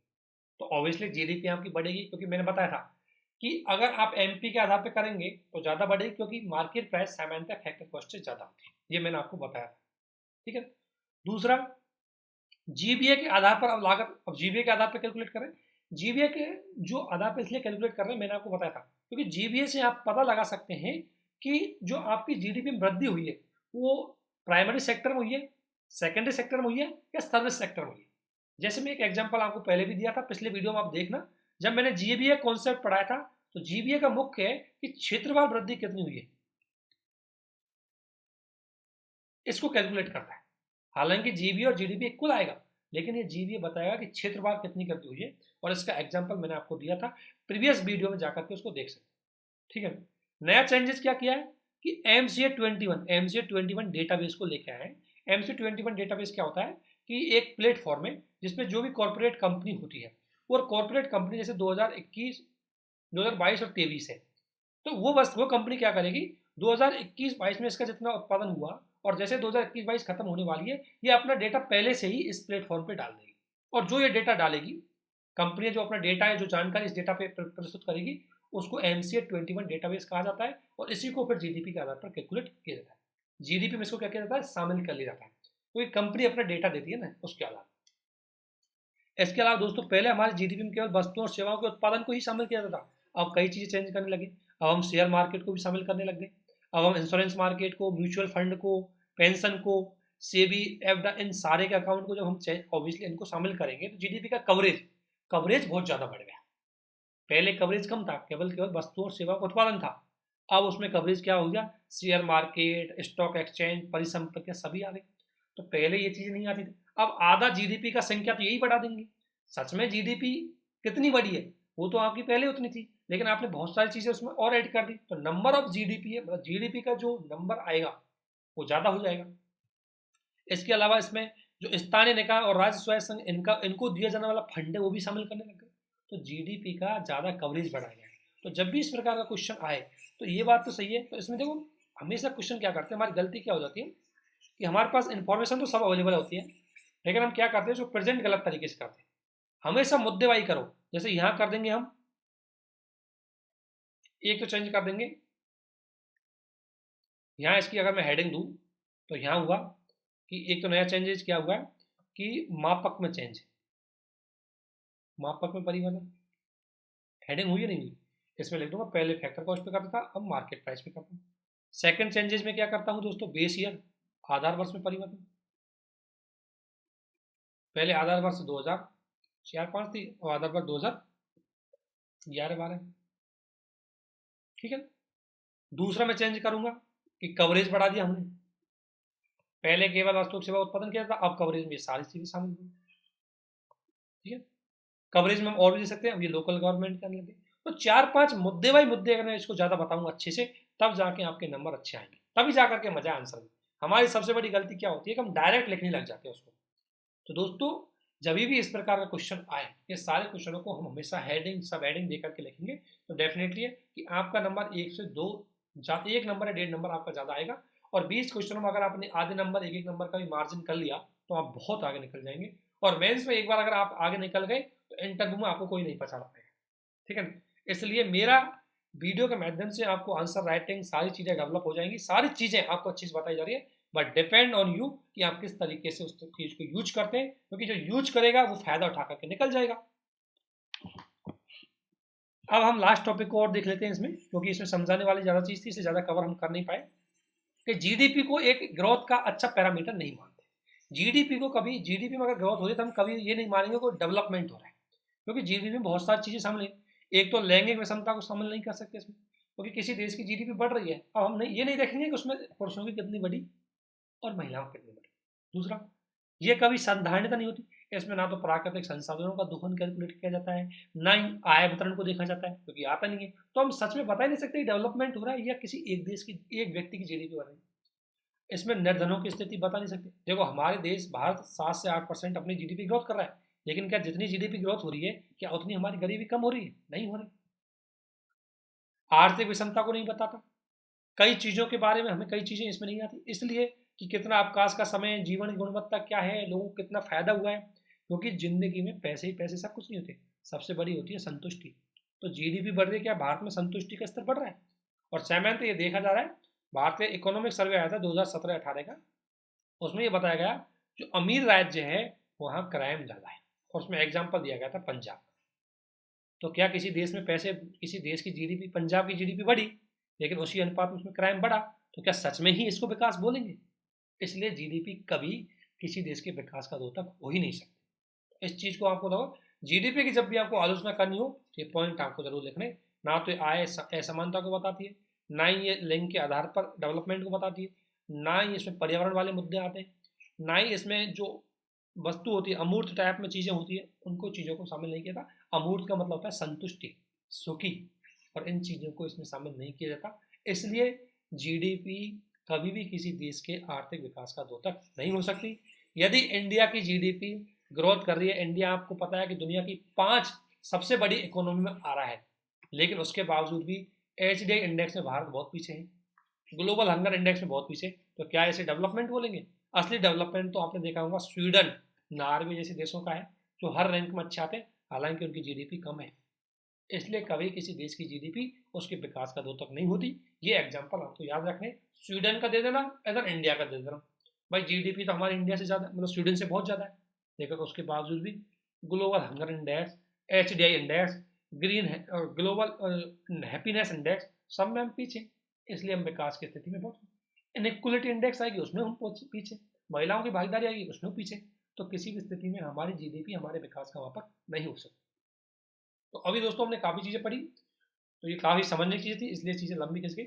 तो ऑब्वियसली जीडीपी आपकी बढ़ेगी, क्योंकि मैंने बताया था कि अगर आप एमपी के आधार पर करेंगे तो ज़्यादा बढ़ेगी, क्योंकि मार्केट प्राइस सामान्यतः फैक्टर कॉस्ट से ज़्यादा होती है, ये मैंने आपको बताया था। ठीक है। दूसरा, जीबीए के आधार पर अब लागत, अब जीबीए के आधार पर कैलकुलेट करें। जीबीए के जो आधार पर इसलिए कैलकुलेट कर रहे हैं, मैंने आपको बताया था, क्योंकि जीबीए से आप पता लगा सकते हैं कि जो आपकी जीडीपी में वृद्धि हुई है वो प्राइमरी सेक्टर में हुई है, सेकेंडरी सेक्टर में हुई है, या सर्विस सेक्टर में हुई है। जैसे मैं एक एग्जांपल आपको पहले भी दिया था, पिछले वीडियो में आप देखना, जब मैंने जीबीए कॉन्सेप्ट पढ़ाया था, तो जीबीए का मुख्य है कि क्षेत्रफल वृद्धि कितनी हुई है, इसको कैलकुलेट करता है। हालांकि जीबीए और जीडीपी इक्वल आएगा, लेकिन ये जीबीए बताएगा कि क्षेत्रफल कितनी वृद्धि हुई है, और इसका एग्जांपल मैंने आपको दिया था प्रीवियस वीडियो में, जाकर के उसको देख सकते हैं। ठीक है। नया चेंजेस क्या किया है कि MCA 21 डेटाबेस को लेके आए हैं। MCA 21 डेटाबेस क्या होता है कि एक प्लेटफॉर्म है जिसमें जो भी कॉर्पोरेट कंपनी होती है, और कॉर्पोरेट कंपनी जैसे 2021, 2022 और 23 है, तो वो कंपनी क्या करेगी, 2021-22 में इसका जितना उत्पादन हुआ, और जैसे 2021-22 खत्म होने वाली है, ये अपना डेटा पहले से ही इस प्लेटफॉर्म पे डाल देगी। और जो ये डेटा डालेगी, कंपनी जो अपना डेटा है, जो जानकारी इस डेटा पे प्रस्तुत करेगी, उसको MCA 21 डेटाबेस कहा जाता है, और इसी को फिर जीडीपी के आधार पर कैलकुलेट किया जाता है। जीडीपी में इसको क्या किया जाता है, शामिल कर लिया जाता है, क्योंकि कंपनी अपना डेटा देती है ना, उसके अलावा। इसके अलावा दोस्तों, पहले हमारे जीडीपी में केवल वस्तुओं और सेवाओं के उत्पादन को ही शामिल किया जाता था। अब कई चीजें चेंज करने लगे। अब हम शेयर मार्केट को भी शामिल करने लग गए। अब हम इंश्योरेंस मार्केट को, म्यूचुअल फंड को, पेंशन को, सेबी, एफडा, इन सारे के अकाउंट को जब हम ऑब्वियसली इनको शामिल करेंगे, तो जीडीपी का कवरेज कवरेज बहुत ज्यादा बढ़ गया। पहले कवरेज कम था, केवल केवल वस्तुओं और सेवा का उत्पादन था। अब उसमें कवरेज क्या हो गया, शेयर मार्केट, स्टॉक एक्सचेंज, परिसंपत्तियां सभी आ गई। तो पहले ये चीजें नहीं आती थी। अब आधा जीडीपी का संख्या तो यही बढ़ा देंगे। सच में जीडीपी कितनी बड़ी है, वो तो आपकी पहले उतनी थी, लेकिन आपने बहुत सारी चीजें उसमें और ऐड कर दी, तो नंबर ऑफ जीडीपी है, मतलब जीडीपी का जो नंबर आएगा वो ज्यादा हो जाएगा। इसके अलावा इसमें जो स्थानीय निकाय और राज्य स्वयं संघ, इनको दिया जाने वाला फंड है, वो भी शामिल करने लग गए। तो जीडीपी का ज्यादा कवरेज बढ़ा गया है। तो जब भी इस प्रकार का क्वेश्चन आए, तो ये बात तो सही है। तो इसमें देखो, हमेशा क्वेश्चन क्या करते हैं, हमारी गलती क्या हो जाती है कि हमारे पास इंफॉर्मेशन तो सब अवेलेबल होती है, लेकिन हम क्या करते हैं, जो प्रेजेंट गलत तरीके से करते हैं। हमेशा मुद्देबाजी करो। जैसे यहाँ कर देंगे हम, एक तो चेंज कर देंगे, यहाँ इसकी अगर मैं हेडिंग दूँ, तो यहाँ हुआ कि एक तो नया चेंजेस क्या हुआ कि मापक में चेंज, मापक में परिवर्तन, हेडिंग हुई या नहीं हुई। इसमें लिख दूंगा, पहले फैक्टर कॉस्ट पे करता था, अब मार्केट प्राइस पे करता हूँ। सेकंड चेंजेस में क्या करता हूँ दोस्तों, बेस ईयर, आधार वर्ष में परिवर्तन। पहले आधार वर्ष 2004-05 थी, और आधार वर्ष 2011-12। ठीक है। दूसरा मैं चेंज करूंगा कि कवरेज बढ़ा दिया हमने। पहले केवल वस्तु सेवा उत्पादन किया था, अब कवरेज में सारी चीजें शामिल हुई। ठीक है। कवरेज में हम और भी दे सकते हैं, अब ये लोकल गवर्नमेंट के अंदर लगे। तो 4-5 मुद्दे बाई मुद्दे अगर मैं इसको ज्यादा बताऊंगा अच्छे से, तब जाके आपके नंबर अच्छे आएंगे, तभी जाकर के मजा आंसर में। हमारी सबसे बड़ी गलती क्या होती है कि हम डायरेक्ट लिखने लग जाते हैं उसको। तो दोस्तों, जब भी इस प्रकार का क्वेश्चन आए, ये सारे क्वेश्चनों को हम हमेशा हेडिंग, सब हेडिंग देकर के लिखेंगे, तो डेफिनेटली है कि आपका नंबर 1 से 2, 1 नंबर या 1.5 नंबर आपका ज़्यादा आएगा। और 20 क्वेश्चनों में अगर आपने आधे नंबर, 1-1 नंबर का भी मार्जिन कर लिया, तो आप बहुत आगे निकल जाएंगे। और मेंस में एक बार अगर आप आगे निकल गए, तो इंटरव्यू में आपको कोई नहीं पहचान पाएगा। ठीक है ना। इसलिए मेरा वीडियो के माध्यम से आपको आंसर राइटिंग सारी चीज़ें डेवलप हो जाएंगी, सारी चीज़ें आपको अच्छी से बताई जा रही है, बट डिपेंड ऑन यू कि आप किस तरीके से उस चीज़ को यूज करते हैं, क्योंकि जो यूज करेगा वो फायदा उठा करके निकल जाएगा। अब हम लास्ट टॉपिक को और देख लेते हैं इसमें, क्योंकि इसमें समझाने वाली ज़्यादा चीज़ थी, इससे ज़्यादा कवर हम कर नहीं पाए। कि जीडीपी को एक ग्रोथ का अच्छा पैरामीटर नहीं मानते। जीडीपी को कभी, जीडीपी में अगर ग्रोथ हो रही है, तो हम कभी ये नहीं मानेंगे कोई डेवलपमेंट हो रहा है, क्योंकि जीडीपी में बहुत सारी चीज़ें शामिल हैं। एक तो लैंगिक विषमता को शामिल नहीं कर सकते इसमें, क्योंकि किसी देश की जीडीपी बढ़ रही है, अब हम नहीं, ये नहीं देखेंगे कि उसमें पुरुषों की कितनी बड़ी और महिलाओं की कितनी बड़ी। दूसरा, ये कभी संधारणता नहीं होती। इसमें ना तो प्राकृतिक संसाधनों का दोहन कैलकुलेट किया जाता है, ना ही आय वितरण को देखा जाता है, क्योंकि आता नहीं है। तो हम सच में बता ही नहीं सकते डेवलपमेंट हो रहा है या किसी एक देश की, एक व्यक्ति की जीडीपी बढ़ रही है। इसमें निर्धनों की स्थिति बता नहीं सकते। देखो, हमारे देश भारत 7 से 8% अपनी जीडीपी ग्रोथ कर रहा है, लेकिन क्या जितनी जीडीपी ग्रोथ हो रही है, क्या उतनी हमारी गरीबी कम हो रही है? नहीं हो रही। आर्थिक विषमता को नहीं बताता। कई चीज़ों के बारे में हमें कई चीज़ें इसमें नहीं आती, इसलिए कि कितना अवकाश का समय, जीवन की गुणवत्ता क्या है, लोगों को कितना फायदा हुआ है, क्योंकि जिंदगी में पैसे ही पैसे सब कुछ नहीं होते, सबसे बड़ी होती है संतुष्टि। तो जीडीपी बढ़ रही है, क्या भारत में संतुष्टि का स्तर बढ़ रहा है? और सेवेंथ ये देखा जा रहा है, भारतीय इकोनॉमिक सर्वे आया था 2017-18 का, उसमें ये बताया गया जो अमीर राज्य है वहाँ क्राइम ज़्यादा है, और उसमें एग्जाम्पल दिया गया था पंजाब। तो क्या किसी देश में पैसे, किसी देश की जीडीपी, पंजाब की जीडीपी बढ़ी लेकिन उसी अनुपात में उसमें क्राइम बढ़ा, तो क्या सच में ही इसको विकास बोलेंगे? इसलिए जीडीपी कभी किसी देश के विकास का द्योतक हो ही नहीं सकती। इस चीज़ को आपको देखो, जीडीपी की जब भी आपको आलोचना करनी हो तो ये पॉइंट आपको जरूर लिखने। ना तो आय असमानता को बताती है, ना ही ये लिंग के आधार पर डेवलपमेंट को बताती है, ना ही इसमें पर्यावरण वाले मुद्दे आते हैं, ना ही इसमें जो वस्तु होती है अमूर्त टाइप में चीज़ें होती है उनको चीज़ों को शामिल नहीं किया था। अमूर्त का मतलब होता है संतुष्टि, सुखी, और इन चीज़ों को इसमें शामिल नहीं किया जाता। इसलिए जीडीपी कभी भी किसी देश के आर्थिक विकास का द्योतक नहीं हो सकती। यदि इंडिया की जीडीपी ग्रोथ कर रही है, इंडिया आपको पता है कि दुनिया की 5 सबसे बड़ी इकोनॉमी में आ रहा है, लेकिन उसके बावजूद भी एचडीआई इंडेक्स में भारत बहुत पीछे है, ग्लोबल हंगर इंडेक्स में बहुत पीछे। तो क्या इसे डेवलपमेंट बोलेंगे? असली डेवलपमेंट तो आपने देखा होगा स्वीडन, नॉर्वे जैसे देशों का है, जो हर रैंक में अच्छे आते हैं, हालांकि उनकी जीडीपी कम है। इसलिए कभी किसी देश की जीडीपी उसके विकास का द्योतक नहीं होती। ये एग्जांपल आपको याद रखने, स्वीडन का दे देना, इधर इंडिया का दे देना। भाई जीडीपी तो हमारे इंडिया से ज़्यादा, मतलब स्वीडन से बहुत ज़्यादा है, लेकिन उसके बावजूद भी global hunger index, HDI index, green global happiness index, सब में हम पीछे। इसलिए हम विकास की स्थिति में बहुत, इनइक्वलिटी इंडेक्स आएगी उसमें हम पीछे, महिलाओं की भागीदारी आएगी उसमें पीछे। तो किसी भी स्थिति में हमारी जीडीपी हमारे विकास का वहाँ पर नहीं हो सकती। तो अभी दोस्तों हमने काफ़ी चीज़ें पढ़ी, तो ये काफ़ी समझने की चीज़ें थी, इसलिए चीज़ें लंबी खिंच गई।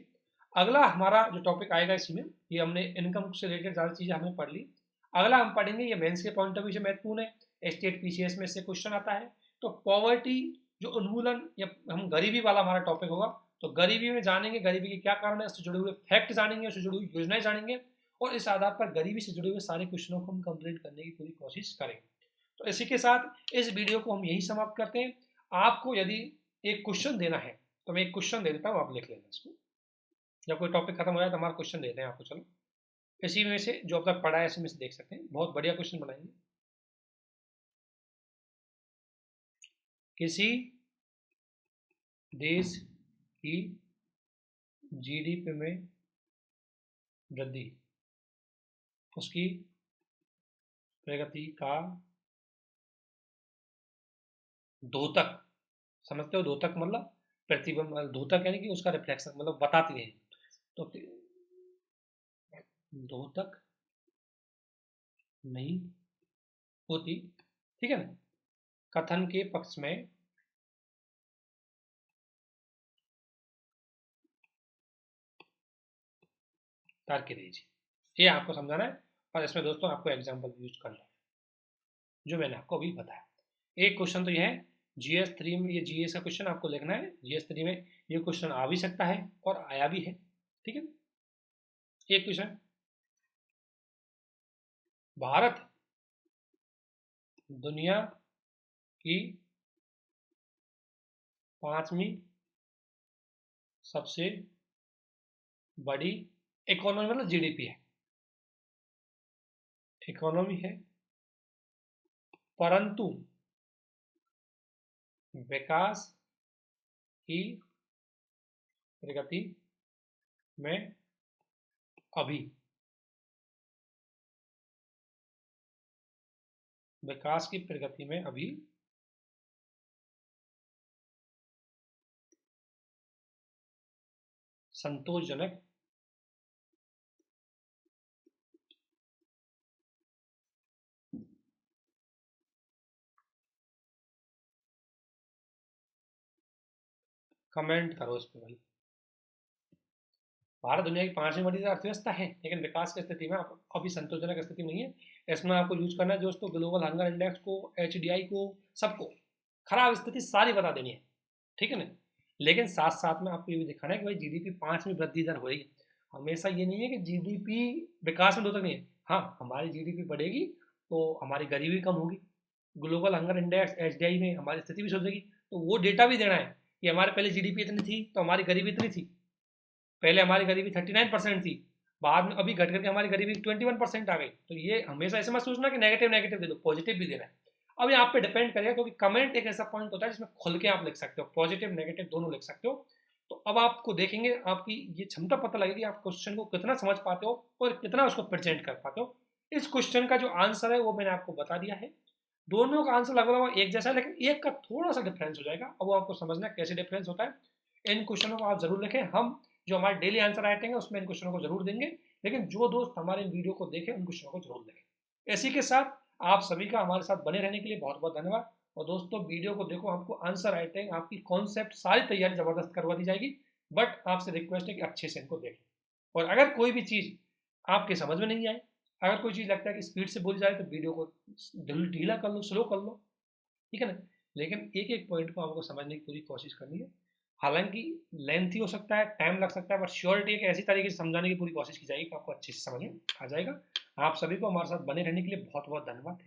अगला हमारा जो टॉपिक आएगा इसी में, ये हमने इनकम से रिलेटेड ज़्यादा चीज़ें हमने पढ़ ली। अगला हम पढ़ेंगे, ये मेंस के पॉइंट ऑफ व्यू से महत्वपूर्ण है, स्टेट पीसीएस में इससे क्वेश्चन आता है। तो पॉवर्टी जो उन्मूलन, या हम गरीबी वाला हमारा टॉपिक होगा। तो गरीबी में जानेंगे, गरीबी के क्या कारण है, उससे जुड़े हुए फैक्ट जानेंगे, उससे जुड़ी हुई योजनाएं जानेंगे, और इस आधार पर गरीबी से जुड़े हुए सारे क्वेश्चनों को हम कंप्लीट करने की पूरी कोशिश करेंगे। तो इसी के साथ इस वीडियो को हम यही समाप्त करते हैं। आपको यदि एक क्वेश्चन देना है तो मैं एक क्वेश्चन दे देता हूँ, आप लिख लेना इसको। जब कोई टॉपिक खत्म हो जाए तो हमारा क्वेश्चन देते हैं आपको। चलो इसी में से जो अब तक पढ़ा है इसी में से देख सकते हैं, बहुत बढ़िया क्वेश्चन बनाएंगे। किसी देश की जीडीपी में वृद्धि उसकी प्रगति का द्योतक, समझते हो? द्योतक मतलब प्रतिबिंब, द्योतक यानी कि उसका रिफ्लेक्शन, मतलब बताती है। तो द्योतक नहीं होती, ठीक है ना, कथन के पक्ष में तर्क दीजिए, ये आपको समझाना है। और इसमें दोस्तों आपको एग्जाम्पल यूज करना है जो मैंने आपको अभी बताया। एक क्वेश्चन तो ये है जीएस 3 में, ये जीएस का क्वेश्चन आपको लिखना है। जीएस 3 में ये क्वेश्चन आ भी सकता है और आया भी है, ठीक है। एक क्वेश्चन, भारत दुनिया की 5वीं सबसे बड़ी इकोनॉमी, मतलब जीडीपी है, इकोनॉमी है, परंतु विकास की प्रगति में अभी, विकास की प्रगति में अभी संतोषजनक कमेंट करो इस पर भाई। भारत दुनिया की 5वीं बड़ी अर्थव्यवस्था है, लेकिन विकास की स्थिति में अभी संतोषजनक स्थिति में नहीं है। इसमें आपको यूज करना है दोस्तों ग्लोबल हंगर इंडेक्स को, एचडीआई को, सबको खराब स्थिति सारी बता देनी है, ठीक है ना। लेकिन साथ साथ में आपको ये भी दिखाना है कि भाई जीडीपी 5 में वृद्धि दर होगी। हमेशा ये नहीं है कि जीडीपी विकास में द्योतक नहीं है। हाँ, हमारी जीडीपी बढ़ेगी तो हमारी गरीबी कम होगी, ग्लोबल हंगर इंडेक्स एचडीआई में हमारी स्थिति भी सुधरेगी। तो वो डेटा भी देना है कि हमारे पहले जीडीपी इतनी थी तो हमारी गरीबी इतनी थी, पहले हमारी गरीबी 39% थी, बाद में अभी घट करके हमारी गरीबी 21% आ गई। तो ये हमेशा ऐसे मत सोचना कि नेगेटिव नेगेटिव दे दो, पॉजिटिव भी देना है। अब ये आप पे डिपेंड करेगा, क्योंकि कमेंट एक ऐसा पॉइंट होता है जिसमें खुल के आप लिख सकते हो, पॉजिटिव नेगेटिव दोनों लिख सकते हो। तो अब आपको देखेंगे आपकी ये क्षमता पता लगेगी, आप क्वेश्चन को कितना समझ पाते हो और कितना उसको प्रेजेंट कर पाते हो। इस क्वेश्चन का जो आंसर है वो मैंने आपको बता दिया है। दोनों का आंसर लगभग एक जैसा है, लेकिन एक का थोड़ा सा डिफरेंस हो जाएगा। अब वो आपको समझना है कैसे डिफरेंस होता है। इन क्वेश्चनों को आप जरूर लिखें, हम जो हमारे डेली आंसर राइटिंग है उसमें इन क्वेश्चनों को जरूर देंगे, लेकिन जो दोस्त हमारे वीडियो को देखें उन क्वेश्चनों को जरूर देखें। इसी के साथ आप सभी का हमारे साथ बने रहने के लिए बहुत बहुत धन्यवाद। और दोस्तों वीडियो को देखो, आपको आंसर राइटिंग आपकी कॉन्सेप्ट सारी तैयारी जबरदस्त करवा दी जाएगी, बट आपसे रिक्वेस्ट है कि अच्छे से इनको देखें। और अगर कोई भी चीज़ आपके समझ में नहीं आए, अगर कोई चीज़ लगता है कि स्पीड से बोली जाए, तो वीडियो को ढीला कर लो, स्लो कर लो, ठीक है ना। लेकिन एक एक पॉइंट को आपको समझने की पूरी कोशिश करनी है। हालांकि लेंथी हो सकता है, टाइम लग सकता है, बट श्योरिटी एक ऐसी तरीके से समझाने की पूरी कोशिश की जाएगी कि आपको अच्छे से समझ में आ जाएगा। आप सभी को हमारे साथ बने रहने के लिए बहुत बहुत धन्यवाद।